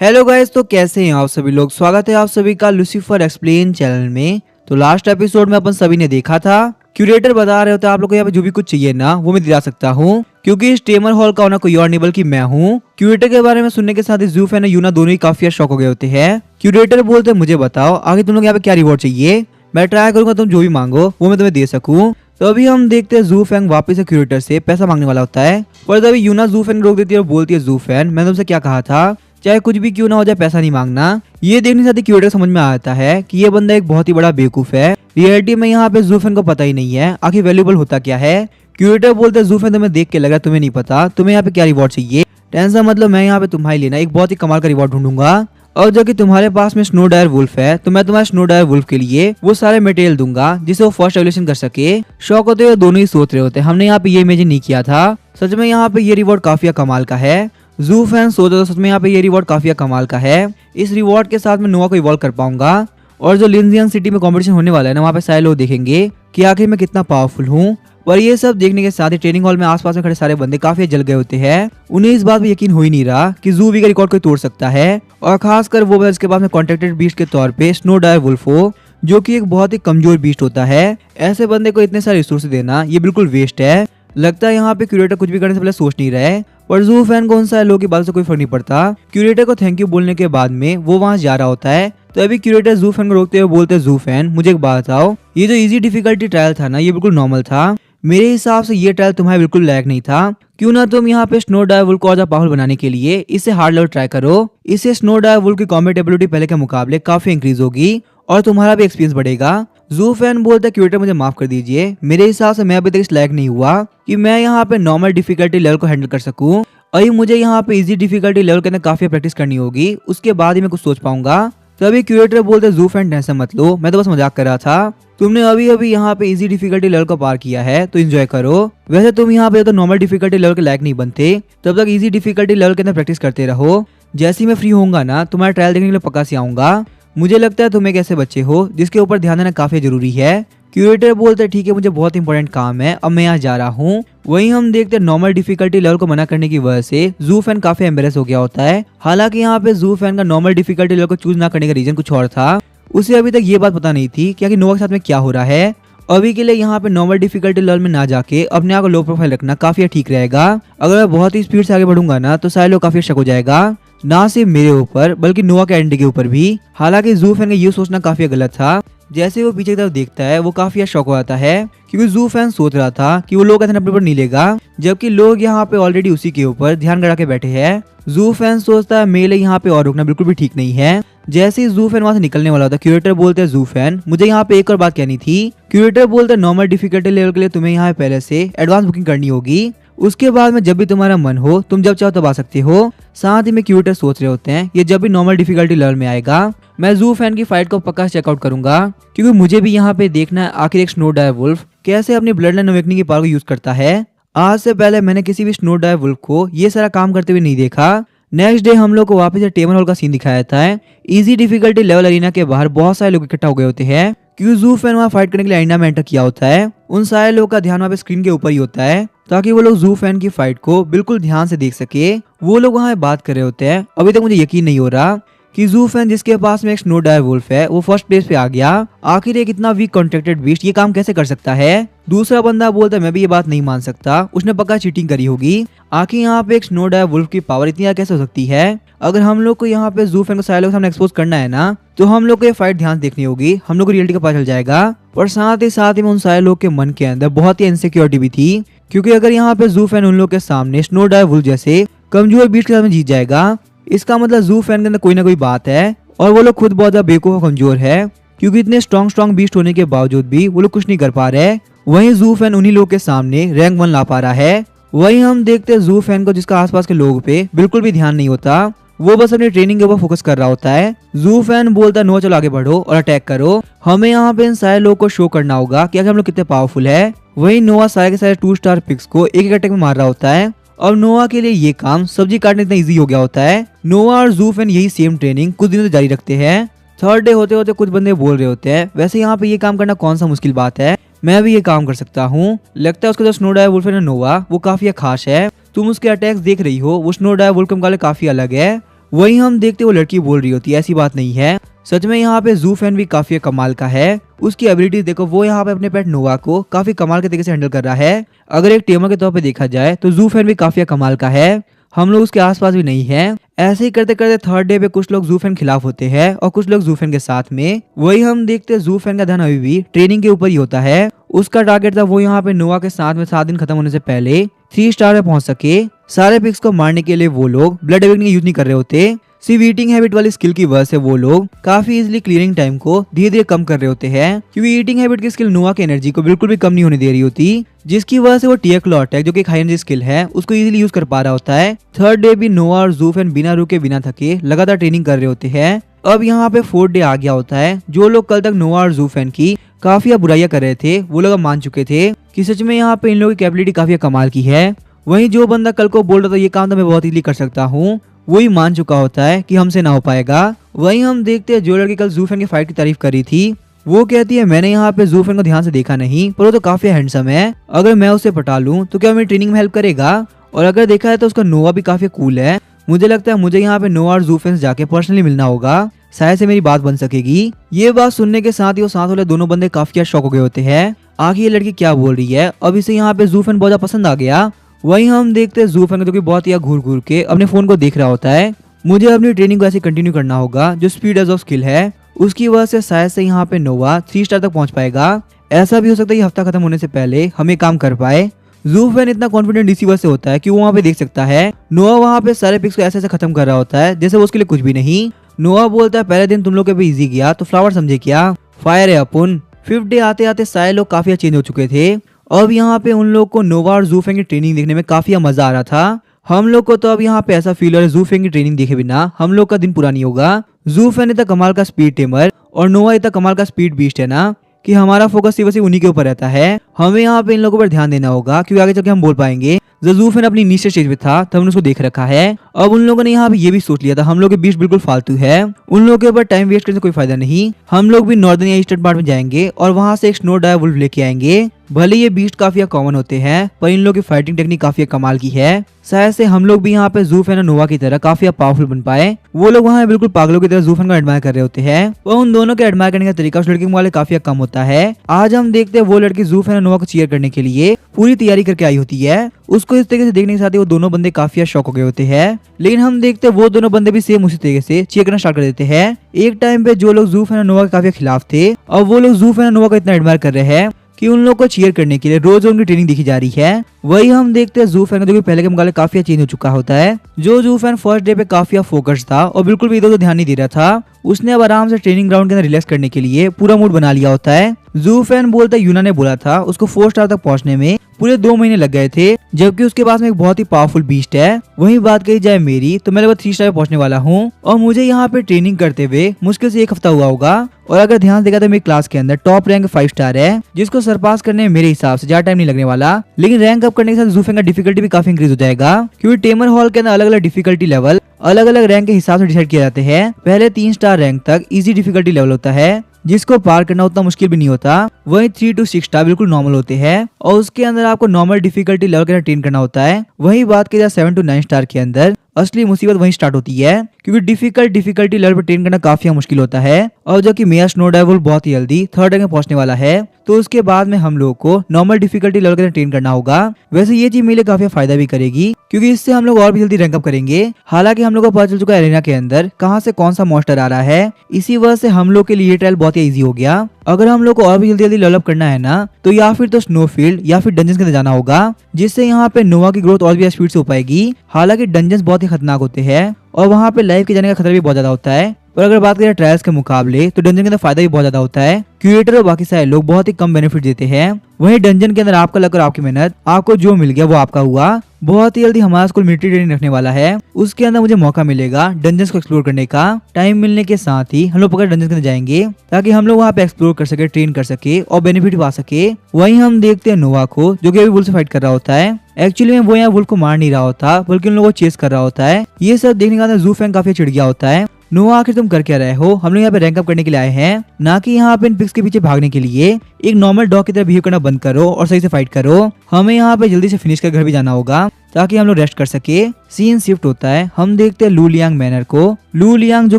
Hello guys, तो कैसे हैं आप सभी लोग। स्वागत है आप सभी का लूसीफर एक्सप्लेन चैनल में। तो लास्ट एपिसोड में अपन सभी ने देखा था क्यूरेटर बता रहे होते आप लोग को यहाँ पे जो भी कुछ चाहिए ना वो मैं दिला सकता हूँ, क्योंकि इस टेमर हॉल का होना कोई और नहीं बल्कि मैं हूँ। क्यूरेटर के बारे में सुनने के साथ ही ज़ूफ और यूना दोनों ही काफी शौक हो गए होते हैं। क्यूरेटर बोलते मुझे बताओ आगे तुम लोग यहाँ पे क्या रिवॉर्ड चाहिए, मैं ट्राई करूंगा तुम जो भी मांगो वो मैं तुम्हें दे सकूं। तो अभी हम देखते हैं ज़ू फैंग वापस से क्यूरेटर से पैसा मांगने वाला होता है, पर तभी यूना ज़ू फैंग रोक देती है और बोलती है ज़ू फैंग मैंने तुमसे क्या कहा था, चाहे कुछ भी क्यों ना हो जाए पैसा नहीं मांगना। ये देखने से क्यूरेटर समझ में आता है कि ये बंदा एक बहुत ही बड़ा बेवकूफ है। रियलिटी में यहाँ पे ज़ू फैंग को पता ही नहीं है आखिर वैल्यूएबल होता क्या है। क्यूरेटर बोलते हैं ज़ू फैंग तुम्हें देख के लगा तुम्हें नहीं पता तुम्हें यहाँ पे क्या रिवॉर्ड चाहिए। टेंशन मतलब मैं यहाँ पे तुम्हारे लिए ना एक बहुत ही कमाल का रिवॉर्ड ढूंढूंगा, और जो कि तुम्हारे पास में स्नो डायर वुल्फ है तो मैं तुम्हारे स्नो डायर वुल्फ के लिए वो सारे मटेरियल दूंगा जिसे वो फर्स्ट एवोल्यूशन कर सके। शौक होते हुए दोनों ही सोच रहे होते हैं हमने यहाँ पे ये इमेजिन नहीं किया था। सच में यहाँ पे ये रिवॉर्ड काफी कमाल का है। ज़ू फैन सोच रहे सच में यहाँ पे ये रिवॉर्ड काफी कमाल का है। इस रिवॉर्ड के साथ मैं नोवा को इवॉल्व कर पाऊंगा, और जो लिंजियन सिटी में कंपटीशन होने वाला है ना वहाँ पे सारे लोग देखेंगे कि आखिर मैं कितना पावरफुल हूँ। पर ये सब देखने के साथ ही ट्रेनिंग हॉल में आसपास में खड़े सारे बंदे काफी जल गए होते हैं। उन्हें इस बात पे यकीन हो ही नहीं रहा कि ज़ू भी का रिकॉर्ड कोई तोड़ सकता है, और खासकर वो जिसके पास में कॉन्ट्रैक्टेड बीस्ट के तौर पे स्नो डायर वुल्फ हो, जो कि एक बहुत ही कमजोर बीस्ट होता है। ऐसे बंदे को इतने सारे रिसोर्स देना ये बिल्कुल वेस्ट है। लगता है यहाँ पे क्यूरेटर कुछ भी करने से पहले सोच नहीं रहे, पर ज़ू फैन को उन सारे लोगों की बात से कोई फर्क नहीं पड़ता। क्यूरेटर को थैंक यू बोलने के बाद में वो वहाँ जा रहा होता है। तो अभी क्यूरेटर ज़ू फैन को रोकते हुए बोलते हैं ज़ू फैन मुझे एक बात बताओ, ये जो इजी डिफिकल्टी ट्रायल था ना ये बिल्कुल नॉर्मल था, मेरे हिसाब से ये ट्रायल तुम्हारे बिल्कुल लायक नहीं था। क्यों ना तुम यहाँ पे स्नो डायर वुल्फ को और पावरफुल बनाने के लिए इसे हार्ड लेवल ट्राई करो। इससे स्नो डायर वुल्फ की कॉम्बैट एबिलिटी पहले के मुकाबले काफी इंक्रीज होगी और तुम्हारा भी एक्सपीरियंस बढ़ेगा। ज़ू फैन बोलता है क्यूरेटर मुझे माफ कर दीजिए, मेरे हिसाब से मैं अभी तक इस लायक नहीं हुआ कि मैं यहाँ पे नॉर्मल डिफिकल्टी लेवल को हैंडल कर सकूं। अभी मुझे यहाँ पे इजी डिफिकल्टी लेवल के अंदर काफी प्रैक्टिस करनी होगी, उसके बाद ही मैं कुछ सोच पाऊंगा। तभी क्यूरेटर बोलते ज़ू फैन टेंशन मत लो, मैं तो बस मजाक कर रहा था। तुमने अभी अभी यहाँ पे इजी डिफिकल्टी लेवल को पार किया है तो एंजॉय करो। वैसे तुम यहाँ पे तो नॉर्मल डिफिकल्टी लेवल के लायक नहीं बनते, तब तक इजी डिफिकल्टी लेवल के अंदर प्रैक्टिस करते रहो। जैसे ही मैं फ्री होऊंगा ना तुम्हारा ट्रायल देखने के लिए पक्का से आऊंगा। मुझे लगता है तुम एक ऐसे बच्चे हो जिसके ऊपर ध्यान देना काफी जरूरी है। क्यूरेटर बोलते ठीक है मुझे बहुत इंपॉर्टेंट काम है, अब मैं यहाँ जा रहा हूँ। वहीं हम देखते हैं नॉर्मल डिफिकल्टी लेवल को मना करने की वजह से ज़ू फैन काफी एम्बेरस हो गया होता है। हालांकि यहाँ पे ज़ू फैन का नॉर्मल डिफिकल्टी लेवल को चूज ना करने का रीजन कुछ और था। उसे अभी तक ये बात पता नहीं थी कि नोवा के साथ में क्या हो रहा है। अभी के लिए यहाँ पे नॉर्मल डिफिकल्टी लेवल में ना जाके अपने आप को लो प्रोफाइल रखना काफी ठीक रहेगा। अगर मैं बहुत ही स्पीड से आगे बढ़ूंगा ना तो सारे लोग काफी शक हो जाएगा, ना सिर्फ मेरे ऊपर बल्कि नोवा के आइडेंटिटी के ऊपर भी। हालांकि ज़ू फैन का ये सोचना काफी गलत था। जैसे वो पीछे की तरफ देखता है वो काफी शॉक हो जाता है, क्योंकि ज़ू फैन सोच रहा था कि वो लोग अपने ऊपर नहीं लेगा, जबकि लोग यहाँ पे ऑलरेडी उसी के ऊपर ध्यान गड़ा के बैठे हैं। ज़ू फैन सोचता है मेरे लिए यहाँ पे और रुकना बिल्कुल भी ठीक नहीं है। जैसे ही ज़ू फैन वहाँ से निकलने वाला था क्यूरेटर बोलते हैं ज़ू फैन मुझे यहाँ पे एक और बात कहनी थी। क्यूरेटर बोलते हैं नॉर्मल डिफिकल्टी लेवल के लिए तुम्हें यहाँ पहले से एडवांस बुकिंग करनी होगी, उसके बाद में जब भी तुम्हारा मन हो तुम जब चाहो तब आ सकते हो। साथ ही में क्यूरेटर सोच रहे होते हैं ये जब भी नॉर्मल डिफिकल्टी लेवल में आएगा मैं ज़ू फैन की फाइट को पक्का चेकआउट करूंगा, क्योंकि मुझे भी यहाँ पे देखना है आखिर एक स्नो डायर वुल्फ कैसे अपनी ब्लड लाइन अवेकनिंग की पावर को यूज करता है। आज से पहले मैंने किसी भी स्नो डायर वुल्फ को ये सारा काम करते हुए नहीं देखा। नेक्स्ट डे हम लोग को वापस से टेमर हॉल का सीन दिखाया जाता है। इजी डिफिकल्टी लेवल अरीना के बाहर बहुत सारे लोग इकट्ठा हो गए होते हैं, क्योंकि ज़ू फैन वहाँ फाइट करने के लिए अरीना में एंटर किया होता है। उन सारे लोगों का ध्यान वहाँ पे स्क्रीन के ऊपर ही होता है ताकि वो लोग ज़ू फैन की फाइट को बिल्कुल ध्यान से देख सके। वो लोग वहाँ बात कर रहे होते हैं। अभी तक मुझे यकीन नहीं हो रहा कि ज़ू फैन जिसके पास में एक स्नो डायर वुल्फ है वो फर्स्ट प्लेस पे आ गया। आखिर एक इतना वीक कॉन्ट्रैक्टेड बीस्ट ये काम कैसे कर सकता है। दूसरा बंदा बोलता है मैं भी ये बात नहीं मान सकता, उसने पक्का चीटिंग करी होगी। आखिर यहाँ पे एक स्नो डायर वुल्फ की पावर इतनी कैसे हो सकती है। अगर हम लोग को यहाँ पे ज़ू फैन को सारे लोग सामने एक्सपोज करना है ना तो हम लोग को ये फाइट ध्यान देखनी होगी, हम लोग को रियलिटी का पता चल जाएगा। और साथ ही में उन सारे लोग के मन के अंदर बहुत ही इनसिक्योरिटी भी थी, क्योंकि अगर यहाँ पे ज़ू फैन उन लोग के सामने स्नो डायर वुल्फ जैसे कमजोर बीस्ट के साथ में जीत जाएगा, इसका मतलब ज़ू फैन के अंदर कोई ना कोई बात है और वो लोग खुद बहुत ज्यादा बेवकूफ कमजोर है, क्योंकि इतने स्ट्रॉन्ग बीस्ट होने के बावजूद भी वो लोग कुछ नहीं कर पा रहे। वहीं ज़ू फैन उन्हीं लोग के सामने रैंक 1 ला पा रहा है। वहीं हम देखते हैं ज़ू फैन को जिसका आसपास के लोगों पे बिल्कुल भी ध्यान नहीं होता, वो बस अपनी ट्रेनिंग के ऊपर फोकस कर रहा होता है। ज़ू फैन बोलता है नो चलो आगे बढ़ो और अटैक करो, हमें यहाँ पे इन सारे लोगों को शो करना होगा कि हम लोग कितने पावरफुल है। वहीं नोवा सारे के सारे 2 स्टार पिक्स को एक अटैक में मार रहा होता है। और नोवा के लिए ये काम सब्जी काटने इतना इजी हो गया होता है। नोवा और ज़ू फैन यही सेम ट्रेनिंग कुछ दिनों से जारी रखते हैं। थर्ड डे होते होते कुछ बंदे बोल रहे होते हैं वैसे यहाँ पे ये काम करना कौन सा मुश्किल बात है, मैं भी ये काम कर सकता हूँ। लगता है उसका जो स्नो डायर वुल्फ है नोवा वो काफी खास है। तुम उसके अटैक्स देख रही हो वो स्नो डायर वुल्फ के मुकाबले काफी अलग है। वही हम देखते वो लड़की बोल रही होती है ऐसी बात नहीं है, सच में यहाँ पे जू फैन भी काफी कमाल का है। उसकी एबिलिटीज देखो, वो यहाँ पे अपने पेट नोवा को काफी कमाल के तरीके से हैंडल कर रहा है। अगर एक टेमर के तौर पे देखा जाए तो जू फैन भी काफी कमाल का है। हम लोग उसके आसपास भी नहीं है। ऐसे ही करते करते थर्ड डे पे कुछ लोग जू फैन खिलाफ होते हैं और कुछ लोग जू फैन के साथ में। वही हम देखते जू फैन का ध्यान अभी भी ट्रेनिंग के ऊपर ही होता है। उसका टारगेट था वो यहाँ पे नोवा के साथ में 7 दिन खत्म होने से पहले 3 स्टार पे पहुंच सके। सारे पिक्स को मारने के लिए वो लोग ब्लड एवेक्टिंग यूज नहीं कर रहे होते। सिर्फ ईटिंग हैबिट वाली स्किल की वजह से वो लोग काफी इजीली क्लियरिंग टाइम को धीरे धीरे कम कर रहे होते हैं, क्योंकि ईटिंग हैबिट की स्किल नोवा की एनर्जी को बिल्कुल भी कम नहीं होने दे रही होती, जिसकी वजह से वो टीयर क्लॉ अटैक जो कि एक हाई एनर्जी स्किल है उसको इजीली यूज कर पा रहा होता है। थर्ड डे भी नोवा और जू फैन बिना रुके बिना थके लगातार ट्रेनिंग कर रहे होते हैं। अब यहाँ पे फोर्थ डे आ गया होता है। जो लोग कल तक नोवा और जू फैन की काफी बुराइयां कर रहे थे वो लोग अब मान चुके थे कि सच में यहाँ पे इन लोगों की कैपेबिलिटी काफी कमाल की है। वहीं जो बंदा कल को बोल रहा था ये काम तो मैं बहुत इजीली कर सकता हूँ, वही मान चुका होता है कि हमसे ना हो पाएगा। वहीं हम देखते हैं जो लड़की कल जू फैन की फाइट की तारीफ करी थी वो कहती है मैंने यहाँ पे जू फैन को ध्यान से देखा नहीं, पर वो तो काफी हैंडसम है, अगर मैं उसे पटा लूं तो क्या मेरी ट्रेनिंग में हेल्प करेगा, और अगर देखा है तो उसका नोवा भी काफी कूल है। मुझे लगता है मुझे यहाँ पे नोवा और जू फैन से जाके पर्सनली मिलना होगा, शायद से मेरी बात बन सकेगी। ये बात सुनने के साथ ही वो साथ वाले दोनों बंदे काफी शॉक हो गए होते हैं। आखिर ये लड़की क्या बोल रही है, अब इसे यहाँ पे जू फैन बहुत ज्यादा पसंद आ गया। वहीं हम देखते हैं जू फैन जो कि बहुत ही घूर घूर के अपने फोन को देख रहा होता है। मुझे अपनी ट्रेनिंग को ऐसे कंटिन्यू करना होगा जो स्पीड एज ऑफ स्किल है, उसकी वजह से शायद से यहाँ पे नोवा 3 स्टार तक पहुंच पाएगा। ऐसा भी हो सकता है कि हफ्ता खत्म होने से पहले हमें काम कर पाए। जू फैन इतना कॉन्फिडेंट इसी वजह से होता है कि वो वहाँ पे देख सकता है नोवा वहाँ पे सारे पिक्स को ऐसे खत्म कर रहा होता है जैसे वो उसके लिए कुछ भी नहीं। नोवा बोलता है पहले दिन तुम लोग के भी इजी गया तो फ्लावर समझे क्या, फायर है अपन। 5th डे आते आते सारे लोग काफी चेंज हो चुके थे। अब यहाँ पे उन लोग को नोवा और जू फैन की ट्रेनिंग देखने में काफी मजा आ रहा था। हम लोग को तो अब यहाँ पे ऐसा फील हो रहा है जू फैन की ट्रेनिंग देखे बिना हम लोग का दिन पूरा नहीं होगा। जू फैन इतना कमाल का स्पीड टेमर और नोवा इतना कमाल का स्पीड बीस्ट है ना कि हमारा फोकस सिर्फ उन्हीं के ऊपर रहता है। हमें यहाँ पे इन लोगों पर ध्यान देना होगा क्योंकि आगे चल के हम बोल पाएंगे जब जू फैन अपनी नीचे स्टेज पे था तब हमने उसको देख रखा है। अब उन लोगों ने यहाँ पे ये भी सोच लिया था हम लोग के बीच बिल्कुल फालतू है, उन लोगों के ऊपर टाइम वेस्ट करने से कोई फायदा नहीं। हम लोग भी नॉर्दर्न या ईस्टर्न पार्ट में जाएंगे और वहां से एक स्नो डायर वुल्फ लेके आएंगे। भले ये बीस्ट काफी कॉमन होते हैं पर इन लोगों की फाइटिंग टेक्निक काफी कमाल की है। शायद से हम लोग भी यहाँ पे जू फैन और नोवा की तरह काफी पावरफुल बन पाए। वो लोग वहाँ बिल्कुल पागलों की तरह जू फैन को एडमायर कर रहे होते हैं। वो उन दोनों के एडमायर करने का तरीका उस लड़की के मुकाबले काफी कम होता है। आज हम देखते हैं वो लड़की जू फैन और नोवा को चीयर करने के लिए पूरी तैयारी करके आई होती है। उसको इस तरीके से देखने के साथ ही वो दोनों बंदे काफी शॉक हो गए होते हैं। लेकिन हम देखते हैं वो दोनों बंदे भी सेम उसी तरीके से चीयर करना स्टार्ट कर देते हैं। एक टाइम पे जो लोग जू फैन और नोवा के काफी खिलाफ थे और वो लोग जू फैन और नोवा को इतना एडमायर कर रहे हैं कि उन लोगों को चीयर करने के लिए रोज उनकी ट्रेनिंग देखी जा रही है। वही हम देखते हैं जू फैन जो कि पहले के मुकाबले काफी चेंज हो चुका होता है। जो जू फैन फर्स्ट डे पे काफी फोकस था और बिल्कुल भी इधर ध्यान नहीं दे रहा था, उसने अब आराम से ट्रेनिंग ग्राउंड के अंदर रिलैक्स करने के लिए पूरा मूड बना लिया होता है। जू फैन बोलता है यूना ने बोला था उसको 4 स्टार तक पहुंचने में पूरे 2 महीने लग गए थे, जबकि उसके पास में एक बहुत ही पावरफुल बीस्ट है। वही बात कही जाए मेरी तो मैं लगभग 3 स्टार पे पहुंचने वाला हूँ और मुझे यहाँ पे ट्रेनिंग करते हुए मुश्किल से 1 हफ्ता हुआ होगा। और अगर ध्यान देगा तो मेरी क्लास के अंदर टॉप रैंक 5 स्टार है, जिसको सरपास करने में मेरे हिसाब से ज्यादा टाइम नहीं लगने वाला। लेकिन रैंक अप करने के साथ जू फैन का डिफिकल्टी भी काफी इंक्रीज हो जाएगा, क्योंकि टेमर हॉल के अंदर अलग अलग डिफिकल्टी लेवल अलग अलग रैंक के हिसाब से डिसाइड किए जाते हैं। पहले 3 स्टार रैंक तक इजी डिफिकल्टी लेवल होता है, जिसको पार करना उतना मुश्किल भी नहीं होता। वहीं 3 to 6 स्टार बिल्कुल नॉर्मल होते हैं और उसके अंदर आपको नॉर्मल डिफिकल्टी लेवल के ट्रेन करना होता है। वही बात की जाए 7 to 9 स्टार के अंदर असली मुसीबत वहीं स्टार्ट होती है, क्योंकि डिफिकल्टी लेवल पर ट्रेन करना काफी मुश्किल होता है। और जबकि मेरा स्नो डाइवल बहुत ही जल्दी 3rd रैंक में पहुंचने वाला है, तो उसके बाद में हम लोग को नॉर्मल डिफिकल्टी लेवल के ट्रेन करना होगा। वैसे ये चीज मेरे लिए काफी फायदा भी करेगी, क्योंकि इससे हम लोग और भी जल्दी रैंक अप करेंगे। हालांकि हम लोग को पता चल चुका है एरेना के अंदर कहां से कौन सा मॉन्स्टर आ रहा है, इसी वजह से हम लोग के लिए ये ट्रायल बहुत ही इजी हो गया। अगर हम लोग को और भी जल्दी जल्दी डेवलप करना है ना, तो या फिर तो स्नोफील्ड या फिर डंजन के अंदर जाना होगा, जिससे यहाँ पे नोवा की ग्रोथ और भी स्पीड से हो पाएगी। हालांकि डंजन बहुत ही खतरनाक होते हैं और वहाँ पे लाइफ के जाने का खतरा भी बहुत ज्यादा होता है। और अगर बात करें ट्रायल्स के मुकाबले तो डंजन के अंदर फायदा भी बहुत ज्यादा होता है। क्रिएटर और बाकी सारे लोग बहुत ही कम बेनिफिट देते हैं। वहीं डंजन के अंदर आपका लक और आपकी मेहनत, आपको जो मिल गया वो आपका हुआ। बहुत ही जल्दी हमारा स्कूल मिलिट्री ट्रेनिंग रखने वाला है, उसके अंदर मुझे मौका मिलेगा डंजन्स को एक्सप्लोर करने का। टाइम मिलने के साथ ही हम लोग पकड़ डंजन के अंदर जाएंगे, ताकि हम लोग वहाँ पे एक्सप्लोर कर सके, ट्रेन कर सके और बेनिफिट पा सके। वहीं हम देखते हैं नोवा को, जो कि अभी वुल्फ से फाइट कर रहा होता है। एक्चुअली में वो यहाँ वुल्फ को मार नहीं रहा होता, बल्कि उन लोगों को चेस कर रहा होता है। ये सब देखने के बाद जू फैन काफी चिढ़ गया होता है। नोवा आखिर तुम कर क्या रहे हो, हम लोग यहाँ पे रैंक अप करने के लिए आए हैं, ना कि यहाँ पे इन पिक्स के पीछे भागने के लिए। एक नॉर्मल डॉग की तरह बिहेव करना बंद करो और सही से फाइट करो। हमें यहाँ पे जल्दी से फिनिश कर घर भी जाना होगा, ताकि हम लोग रेस्ट कर सके। सीन शिफ्ट होता है। हम देखते हैं लू लियांग मैनर को। लू लियांग जो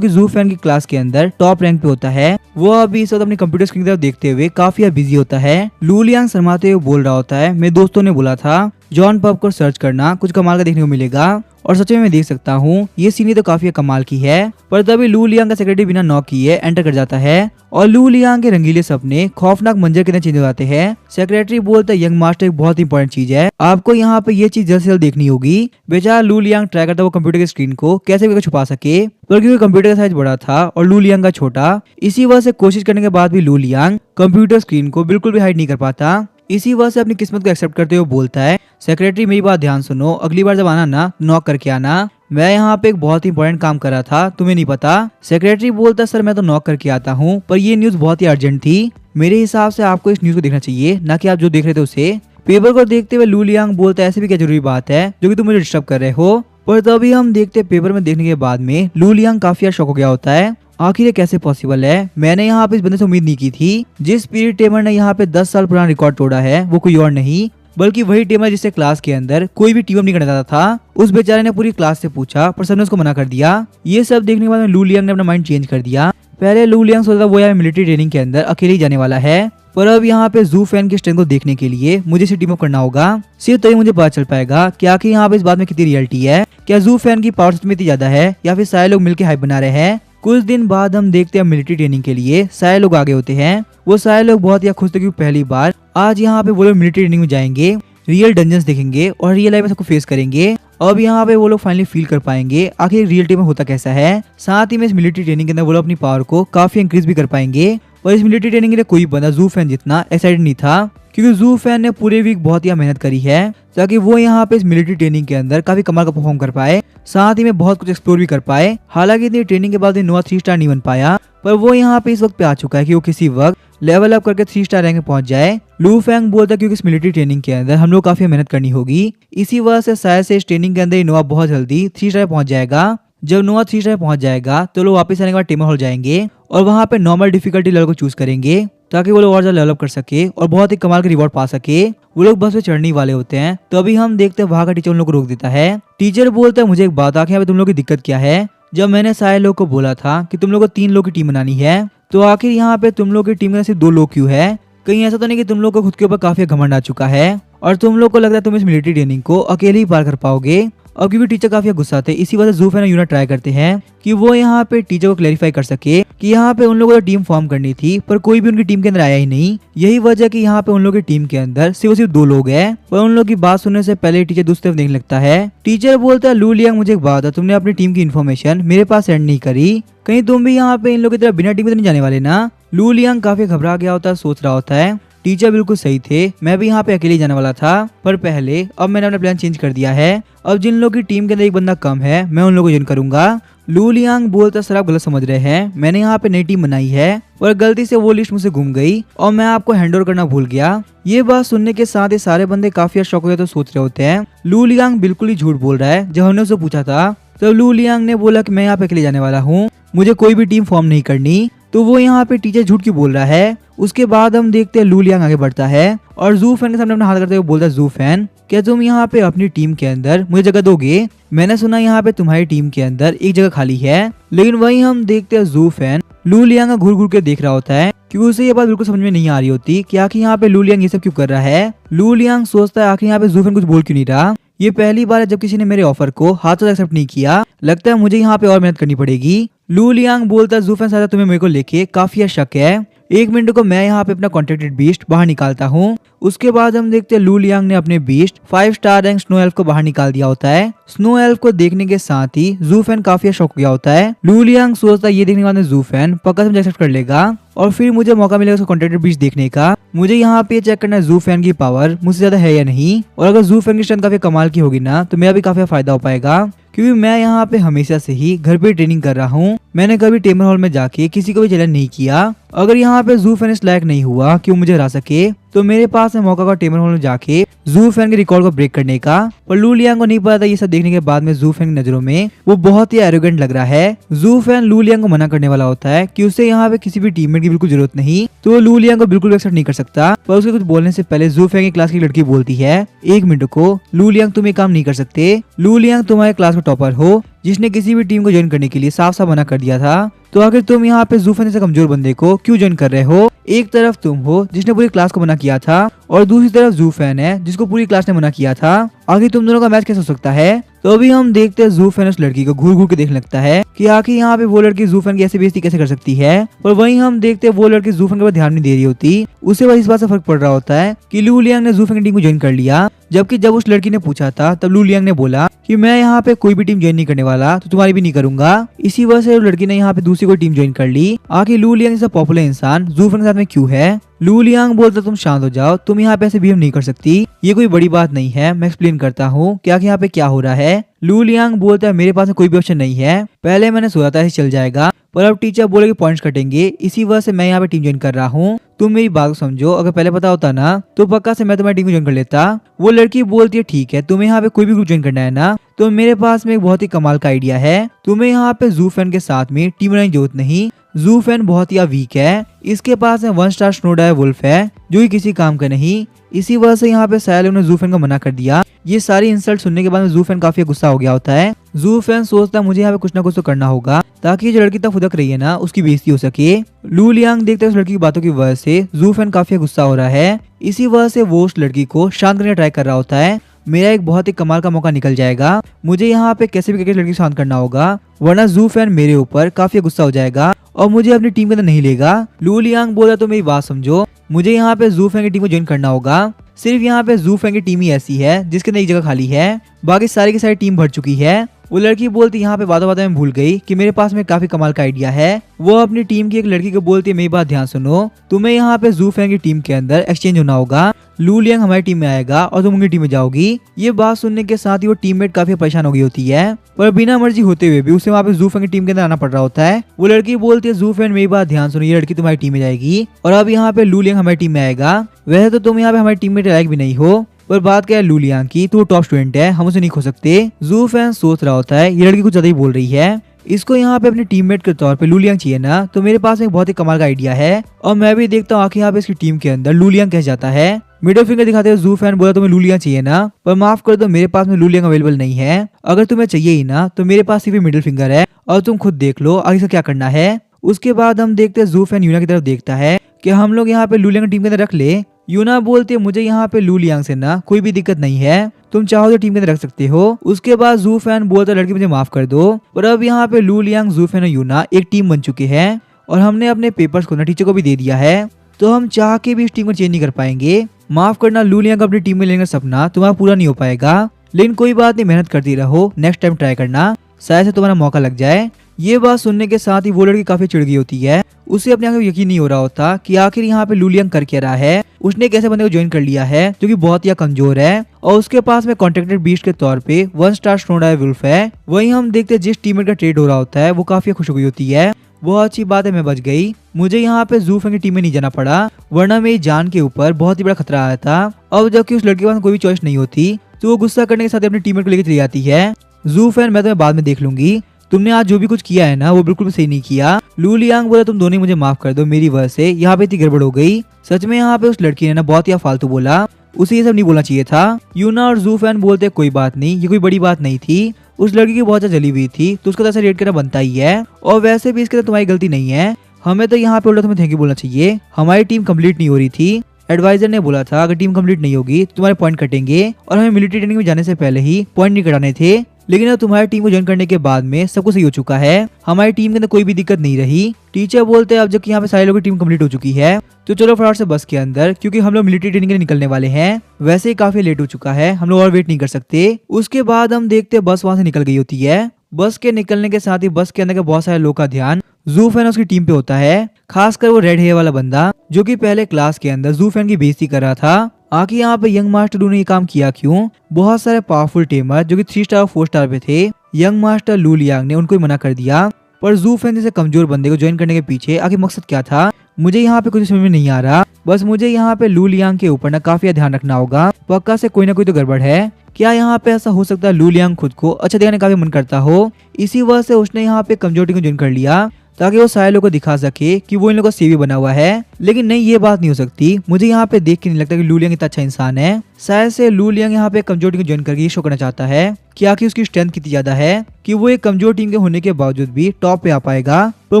कि जू फैन की क्लास के अंदर टॉप रैंक पे होता है, वो अभी इस वक्त अपनी कंप्यूटर स्क्रीन की तरफ देखते हुए काफी बिजी होता है। लू लियांग शर्माते हुए बोल रहा होता है, मेरे दोस्तों ने बोला था जॉन पब को सर्च करना, कुछ कमाल का देखने को मिलेगा। और सच में मैं देख सकता हूँ, ये सीन तो काफी कमाल की है। पर तभी लू लियांग का सेक्रेटरी बिना नॉक किए एंटर कर जाता है और लू लियांग के रंगीले सपने खौफनाक मंजर के तरह चेंज हो जाते हैं। सेक्रेटरी बोलता है यंग मास्टर एक बहुत इंपॉर्टेंट चीज है, आपको यहाँ पे ये चीज जल्द से जल्द देखनी होगी। बेचारा लू लियांग ट्राई करता है वो कंप्यूटर की स्क्रीन को कैसे भी छुपा सके, पर क्योंकि कंप्यूटर का साइज बड़ा था और लू लियांग का छोटा, इसी वजह से कोशिश करने के बाद भी लू लियांग कंप्यूटर स्क्रीन को बिल्कुल भी हाइड नहीं कर पाता। इसी वजह से अपनी किस्मत को एक्सेप्ट करते हुए बोलता है, सेक्रेटरी मेरी बात ध्यान सुनो, अगली बार जब आना ना नॉक करके आना, मैं यहाँ पे एक बहुत ही इंपॉर्टेंट काम कर रहा था, तुम्हें नहीं पता। सेक्रेटरी बोलता है सर मैं तो नॉक करके आता हूँ, पर ये न्यूज बहुत ही अर्जेंट थी, मेरे हिसाब से आपको इस न्यूज को देखना चाहिए, ना कि आप जो देख रहे थे उसे। पेपर को देखते हुए लू लियांग बोलता है ऐसे भी क्या जरूरी बात है जो कि तुम मुझे डिस्टर्ब कर रहे हो। पर तभी हम देखते पेपर में देखने के बाद में लू लियांग काफी शॉक हो गया होता है, आखिर ये कैसे पॉसिबल है, मैंने यहाँ पे इस बंदे से उम्मीद नहीं की थी। जिस स्पिरिट टेमर ने यहाँ पे 10 साल पुराना रिकॉर्ड तोड़ा है वो कोई और नहीं बल्कि वही टेमर जिससे क्लास के अंदर कोई भी टीम अप नहीं करना चाहता था। उस बेचारे ने पूरी क्लास से पूछा पर सबने उसको मना कर दिया। ये सब देखने के बाद में लू लियांग ने अपना माइंड चेंज कर दिया। पहले लू लियांग सोचता वो यार मिलिट्री ट्रेनिंग के अंदर अकेले ही जाने वाला है, पर अब यहाँ पे जू फैन की स्ट्रेंथ को देखने के लिए मुझे इसे टीम अप करना होगा। सिर्फ तभी मुझे पता चल पाएगा कि आखिर यहाँ पे इस बात में कितनी रियलिटी है, क्या जू फैन की पावर सच में इतनी ज्यादा है या फिर सारे लोग मिलकर हाइप बना रहे हैं। कुछ दिन बाद हम देखते हैं मिलिट्री ट्रेनिंग के लिए सारे लोग आगे होते हैं। वो सारे लोग बहुत ही खुश थे क्योंकि पहली बार आज यहाँ पे वो लोग मिलिट्री ट्रेनिंग में जाएंगे, रियल डंजन्स देखेंगे और रियल लाइफ में सबको फेस करेंगे। अब यहाँ पे वो लोग फाइनली फील कर पाएंगे आखिर रियल टाइम में होता कैसा है। साथ ही में इस मिलिट्री ट्रेनिंग के अंदर वो लोग अपनी पावर को काफी इंक्रीज भी कर पाएंगे। और इस मिलिट्री ट्रेनिंग के लिए कोई बंदा जू फैन जितना एक्साइटेड नहीं था, क्योंकि जू फैन ने पूरे वीक बहुत ही मेहनत करी है ताकि वो यहाँ पे इस मिलिट्री ट्रेनिंग के अंदर काफी कमाल का परफॉर्म कर पाए, साथ ही में बहुत कुछ एक्सप्लोर भी कर पाए। हालांकि इतनी ट्रेनिंग के बाद नोआ 3 स्टार नहीं बन पाया, पर वो यहाँ पे इस वक्त पे आ चुका है कि वो किसी वक्त लेवल अप करके 3 स्टार रैंक में पहुंच जाए। लू फैंग बोलता है क्योंकि इस मिलिट्री ट्रेनिंग के अंदर हम लोग काफी मेहनत करनी होगी, इसी वजह से शायद से इस ट्रेनिंग के अंदर नोआ बहुत जल्दी 3 स्टार पहुंच जाएगा। जब नोआ 3 स्टार पहुंच जाएगा तो लोग वापस आने के बाद टेमर हॉल जाएंगे और वहाँ पे नॉर्मल डिफिकल्टी लेवल को चूज करेंगे ताकि वो लोग और ज्यादा डेवलप कर सके और बहुत ही कमाल के रिवॉर्ड पा सके। वो लोग बस पे चढ़ने वाले होते हैं तो अभी हम देखते हैं वहाँ का टीचर उन लोग को रोक देता है। टीचर बोलता है मुझे एक बात आखिर यहाँ पे तुम लोग की दिक्कत क्या है। जब मैंने सारे लोग को बोला था कि तुम लोग को 3 लोग की टीम बनानी है, तो आखिर यहाँ पे तुम लोग की टीम में सिर्फ 2 लोग क्यों है। कहीं ऐसा तो नहीं कि तुम लोग को खुद के ऊपर काफी घमंड आ चुका है और तुम लोग को लगता है तुम इस मिलिट्री ट्रेनिंग को अकेले ही पार कर पाओगे। अब क्योंकि टीचर काफी गुस्सा थे, इसी वजह से जू फैन यूनिट ट्राई करते हैं कि वो यहाँ पे टीचर को क्लैरिफाई कर सके कि यहाँ पे उन लोगों को टीम फॉर्म करनी थी पर कोई भी उनकी टीम के अंदर आया ही नहीं। यही वजह कि यहाँ पे उन लोगों की टीम के अंदर सिर्फ 2 लोग हैं। पर उन लोगों की बात सुनने से पहले टीचर दूसरी तरफ देखने लगता है। टीचर बोलता है लू लियांग मुझे एक बात है, तुमने अपनी टीम की इन्फॉर्मेशन मेरे पास सेंड नहीं करी, कहीं तुम भी यहाँ पे इन लोगों की तरफ बिना टीम में तो नहीं जाने वाले ना। लू लियांग काफी घबरा गया होता है, सोच रहा होता है टीचर बिल्कुल सही थे, मैं भी यहाँ पे अकेले जाने वाला था, पर पहले अब मैंने अपना प्लान चेंज कर दिया है। अब जिन लोगों की टीम के अंदर एक बंदा कम है मैं उन लोगों को ज्वाइन करूंगा। लू लियांग बोलता सर आप गलत समझ रहे हैं, मैंने यहाँ पे नई टीम बनाई है और गलती से वो लिस्ट मुझसे घूम गई और मैं आपको हैंडओवर करना भूल गया। ये बात सुनने के साथ ही सारे बंदे काफी शौक हो तो सोच रहे होते हैं लू लियांग बिल्कुल ही झूठ बोल रहा है। जब हमने उससे पूछा था तब लू लियांग ने बोला कि मैं यहाँ पे अकेले जाने वाला हूँ, मुझे कोई भी टीम फॉर्म नहीं करनी, तो वो यहाँ पे टीचर झूठ क्यों बोल रहा है। उसके बाद हम देखते हैं लू लियांग आगे बढ़ता है और जू फैन के सामने अपना हाथ करते हुए बोलता है जू फैन क्या तुम यहाँ पे अपनी टीम के अंदर मुझे जगह दोगे, मैंने सुना यहाँ पे तुम्हारी टीम के अंदर एक जगह खाली है। लेकिन वहीं हम देखते हैं जू फैन लू लियांग घूर घूर के देख रहा होता है क्योंकि उसे ये बात बिल्कुल समझ में नहीं आ रही होती कि आखिर यहाँ पे लू लियांग ये सब क्यों कर रहा है। लू लियांग सोचता है आखिर यहाँ पे जू फैन कुछ बोल क्यों नहीं रहा, ये पहली बार है जब किसी ने मेरे ऑफर को हाथों से एक्सेप्ट नहीं किया, लगता है मुझे यहाँ पे और मेहनत करनी पड़ेगी। लू लियांग बोलता है जू फैन शायद तुम्हें मेरे को लेके काफी शक है, 1 मिनट को मैं यहाँ पे अपना कॉन्ट्रैक्टेड बीस्ट बाहर निकालता हूँ। उसके बाद हम देखते हैं लू लियांग ने अपने beast 5 star rank snow elf को बाहर निकाल दिया होता है। स्नो एल्फ को देखने के साथ ही जू फैन काफी शॉक हो गया होता है। लू लियांग सोचता है ये देखने के बाद जू फैन पक्का से एक्सेप्ट कर लेगा और फिर मुझे मौका मिलेगा उसका कॉन्ट्रैक्टेड बीस्ट देखने का। मुझे यहाँ पे चेक करना है जू फैन की पावर मुझसे ज्यादा है या नहीं, और अगर जू फैन की स्ट्रेंथ काफी कमाल की होगी ना तो मेरा भी काफी फायदा हो पाएगा, क्योंकि मैं यहाँ पे हमेशा से ही घर पे ट्रेनिंग कर रहा हूँ। मैंने कभी टेमर हॉल में जाके किसी को भी चैलेंज नहीं किया अगर यहाँ पे जू फैन इस लायक नहीं हुआ कि वो मुझे हरा सके, तो मेरे पास है मौका का टेबल हॉल में जाके जू फैन के रिकॉर्ड को ब्रेक करने का। पर लू लियांग को नहीं पता था ये सब देखने के बाद में जू फैन की नजरों में वो बहुत ही एरोगेंट लग रहा है। जू फैन लू लियांग को मना करने वाला होता है कि उसे यहाँ पे किसी भी टीममेट की बिल्कुल जरूरत नहीं, तो वो लू लियांग को बिल्कुल एक्सेप्ट नहीं कर सकता। पर उसके कुछ बोलने से पहले जू फैन की क्लास की लड़की बोलती है, एक मिनट को लू लियांग, तुम ये काम नहीं कर सकते। लू लियांग तुम्हारे क्लास का टॉपर हो जिसने किसी भी टीम को ज्वाइन करने के लिए साफ साफ मना कर दिया था, तो आखिर तुम यहाँ पे जू फैन से कमजोर बंदे को क्यों ज्वाइन कर रहे हो? एक तरफ तुम हो जिसने पूरी क्लास को मना किया था और दूसरी तरफ जू फैन है जिसको पूरी क्लास ने मना किया था। आखिर तुम दोनों का मैच कैसे हो सकता है? तो अभी हम देखते हैं जू फैन उस लड़की को घूर घूर के देखने लगता है कि आखिर यहाँ पे वो लड़की जू फैन की ऐसी बेइज्जती कैसे कर सकती है। और वहीं हम देखते हैं वो लड़की जू फैन के ऊपर ध्यान नहीं दे रही होती, उसे बस इस बात से फर्क पड़ रहा होता है कि लू लियांग ने जू फैन की टीम को ज्वाइन कर लिया। जबकि जब उस लड़की ने पूछा था तब लू लियांग ने बोला कि मैं यहाँ पे कोई भी टीम ज्वाइन नहीं करने वाला, तो तुम्हारी भी नहीं करूंगा। इसी वजह से लड़की ने यहाँ पे दूसरी कोई टीम ज्वाइन कर ली। आखिर लू लियांग जैसा पॉपुलर इंसान जू फैन के साथ में क्यों है? लू लियांग बोलता तुम शांत हो जाओ, तुम यहाँ पे ऐसे बिहेव नहीं कर सकती, ये कोई बड़ी बात नहीं है, मैं एक्सप्लेन करता हूँ क्या यहाँ पे क्या हो रहा है। लू लियांग बोलता है मेरे पास कोई भी ऑप्शन नहीं है, पहले मैंने सोचा था ऐसे चल जाएगा, पर अब टीचर बोले कि पॉइंट्स कटेंगे, इसी वजह से मैं यहाँ पे टीम ज्वाइन कर रहा हूँ। तुम मेरी बात को समझो, अगर पहले पता होता ना तो पक्का से मैं तुम्हारी टीम को ज्वाइन कर लेता। वो लड़की बोलती है ठीक है, तुम्हें यहाँ पे कोई भी ग्रुप ज्वाइन करना है ना, तो मेरे पास में एक बहुत ही कमाल का आइडिया है। तुम्हें यहाँ पे जू फैन के साथ में टीम बनाने की जरूरत नहीं, जू फैन बहुत ही वीक है, इसके पास है 1 स्टार स्नोडायर वुल्फ है जो कि किसी काम का नहीं। इसी वजह से यहाँ पे सायले ने जू फैन को मना कर दिया। ये सारी इंसल्ट सुनने के बाद में जू फैन काफी गुस्सा हो गया होता है। जू फैन सोचता है मुझे यहाँ पे कुछ ना कुछ तो करना होगा ताकि जो लड़की तक फुदक रही है ना उसकी बेइज्जती हो सके। लू लियांग देखते उस लड़की की बातों की वजह से जू फैन काफी गुस्सा हो रहा है। इसी वजह से वो उस लड़की को शांत करने ट्राई कर रहा होता है। मेरा एक बहुत ही कमाल का मौका निकल जाएगा, मुझे यहाँ पे कैसे भी करके लड़की को शांत करना होगा, वरना जू फैन मेरे ऊपर काफी गुस्सा हो जाएगा और मुझे अपनी टीम के अंदर नहीं लेगा। लू लियांग बोला तो मेरी बात समझो, मुझे यहाँ पे जू फैन की टीम को ज्वाइन करना होगा। सिर्फ यहाँ पे जू फैन की टीम ही ऐसी है जिसके अंदर एक जगह खाली है, बाकी सारी की सारी टीम भर चुकी है। वो लड़की बोलती यहाँ पे बातों बातों में भूल गई कि मेरे पास में काफी कमाल का आइडिया है। वो अपनी टीम की एक लड़की को बोलती है मेरी बात ध्यान सुनो, तुम्हें यहाँ पे जू फैन की टीम के अंदर एक्सचेंज होना होगा, लू लियांग हमारी टीम में आएगा और तुम उनकी टीम में जाओगी। ये बात सुनने के साथ ही वो टीममेट काफी परेशान हो गई होती है, पर बिना मर्जी होते हुए भी उसे वहाँ पे जू फैन की टीम के अंदर आना पड़ रहा होता है। वो लड़की बोलती है जू फैन मेरी बात ध्यान सुनो, ये लड़की तुम्हारी टीम में जाएगी और अब यहाँ पे लू लियांग हमारी टीम में आएगा। वैसे तो तुम यहाँ पे हमारी टीम में लायक भी नहीं हो, पर बात क्या है लू लियांग की, तो वो टॉप स्टूडेंट है, हम उसे नहीं खो सकते। जू फैन सोच रहा होता है ये लड़की कुछ ज्यादा ही बोल रही है, इसको यहाँ पे अपने टीममेट के तौर पे लू लियांग चाहिए ना, तो मेरे पास एक बहुत ही कमाल का आइडिया है और मैं भी देखता हूँ आखिर यहाँ पे इसकी टीम के अंदर लू लियांग कैसे जाता है। मिडिल फिंगर दिखाते हुए जू फैन बोला तुम्हें लू लियांग चाहिए ना, पर माफ कर दो मेरे पास में लू लियांग अवेलेबल नहीं है, अगर तुम्हें चाहिए ही ना तो मेरे पास सिर्फ मिडिल फिंगर है और तुम खुद देख लो आगे से क्या करना है। उसके बाद हम देखते हैं जू फैन यूना की तरफ देखता है कि हम लोग यहाँ पे लू लियांग टीम के अंदर रख ले। यूना बोलती है मुझे यहाँ पे लू लियांग से ना कोई भी दिक्कत नहीं है, तुम चाहो तो टीम के अंदर रख सकते हो। उसके बाद जू फैन बोलता है लड़की मुझे माफ कर दो, पर अब यहाँ पे लू लियांग, जू फैन और यूना एक टीम बन चुके हैं और हमने अपने पेपर्स को ना टीचर को भी दे दिया है, तो हम चाह के भी इस टीम को चेंज नहीं कर पाएंगे। माफ करना लू लियांग अपनी टीम में लेने का सपना तुम्हारा पूरा नहीं हो पाएगा, लेकिन कोई बात नहीं, मेहनत करती रहो, नेक्स्ट टाइम ट्राई करना, शायद से तुम्हारा मौका लग जाए। ये बात सुनने के साथ ही वो लड़की काफी चिढ़ गई होती है, उसे अपने आंखों यकीन नहीं हो रहा होता कि आखिर यहाँ पे लू लियांग कर क्या रहा है। उसने एक ऐसे बंदे को ज्वाइन कर लिया है जो कि बहुत ही कमजोर है और उसके पास में कॉन्ट्रैक्टेड बीस्ट के तौर पे 1 स्टार स्नोडायर वुल्फ है। वहीं हम देखते हैं जिस टीममेट का ट्रेड हो रहा होता है वो काफी खुश हो गई होती है, बहुत अच्छी बात है मैं बच गई, मुझे यहाँ पे जू फैन की टीम में नहीं जाना पड़ा, वरना मेरी जान के ऊपर बहुत ही बड़ा खतरा आया था। अब जबकि उस लड़के के पास कोई भी चॉइस नहीं होती तो वो गुस्सा करने के साथ अपने टीममेट को लेकर चली जाती है। जू फैन मैं तुम्हें बाद में देख लूंगी, तुमने आज जो भी कुछ किया है ना वो बिल्कुल भी सही नहीं किया। लू लियांग बोला तुम दोनों मुझे माफ कर दो, मेरी वजह से यहाँ पे इतनी गड़बड़ हो गई। सच में यहाँ पे उस लड़की ने ना बहुत ही फालतू बोला, उसे ये सब नहीं बोलना चाहिए था। यूना और जू फैन बोलते कोई बात नहीं, ये कोई बड़ी बात नहीं थी, उस लड़की की बहुत ज्यादा जली हुई थी तो उसको ऐसा रेट करना बनता ही है, और वैसे भी इसके तो तुम्हारी गलती नहीं है, हमें तो यहाँ पे उल्टा तुम्हें थैंक यू बोलना चाहिए, हमारी टीम कंप्लीट नहीं हो रही थी, एडवाइजर ने बोला था अगर टीम कंप्लीट नहीं होगी तो तुम्हारे पॉइंट कटेंगे और हमें मिलिट्री ट्रेनिंग में जाने से पहले ही पॉइंट नहीं कटाने थे, लेकिन अब तुम्हारी टीम को ज्वाइन करने के बाद में सब कुछ सही हो चुका है, हमारी टीम के अंदर कोई भी दिक्कत नहीं रही। टीचर बोलते हैं अब जबकि यहाँ पे सारे लोगों की टीम कंप्लीट हो चुकी है तो चलो फटाफट से बस के अंदर, क्योंकि हम लोग मिलिट्री ट्रेनिंग के लिए निकलने वाले हैं, वैसे ही काफी लेट हो चुका है, हम लोग और वेट नहीं कर सकते। उसके बाद हम देखते हैं बस वहां से निकल गई होती है। बस के निकलने के साथ ही बस के अंदर के बहुत सारे लोगों का ध्यान जू फैन उसकी टीम पे होता है, खासकर वो रेड हेयर वाला बंदा जो कि पहले क्लास के अंदर जू फैन की बेइज्जती कर रहा था। आखिर यहाँ पे यंग मास्टर डू ने ये काम किया क्यों? बहुत सारे पावरफुल टेमर जो कि 3 स्टार और 4 स्टार पे थे, यंग मास्टर लू लियांग ने उनको ही मना कर दिया, पर जू फैन जैसे कमजोर बंदे को ज्वाइन करने के पीछे आखिर मकसद क्या था मुझे यहाँ पे कुछ समझ में नहीं आ रहा। बस मुझे यहाँ पे लू लियांग के ऊपर ना काफी ध्यान रखना होगा। पक्का से कोई ना कोई तो गड़बड़ है। क्या यहाँ पे ऐसा हो सकता है लू लियांग खुद को अच्छा दिखाने का भी मन करता हो, इसी वजह से उसने यहाँ पे कमजोर टीम को ज्वाइन कर लिया ताकि वो सारे लोगों को दिखा सके कि वो इन लोगों का सीवी बना हुआ है। लेकिन नहीं, ये बात नहीं हो सकती। मुझे यहाँ पे देख के नहीं लगता कि लू लियांग इतना अच्छा इंसान है। शायद से लू लियांग यहाँ पे कमजोर टीम को ज्वाइन करके ये शो करना चाहता है कि आखिर उसकी स्ट्रेंथ कितनी ज्यादा है कि वो एक कमजोर टीम के होने के बावजूद भी टॉप पे आ पाएगा। पर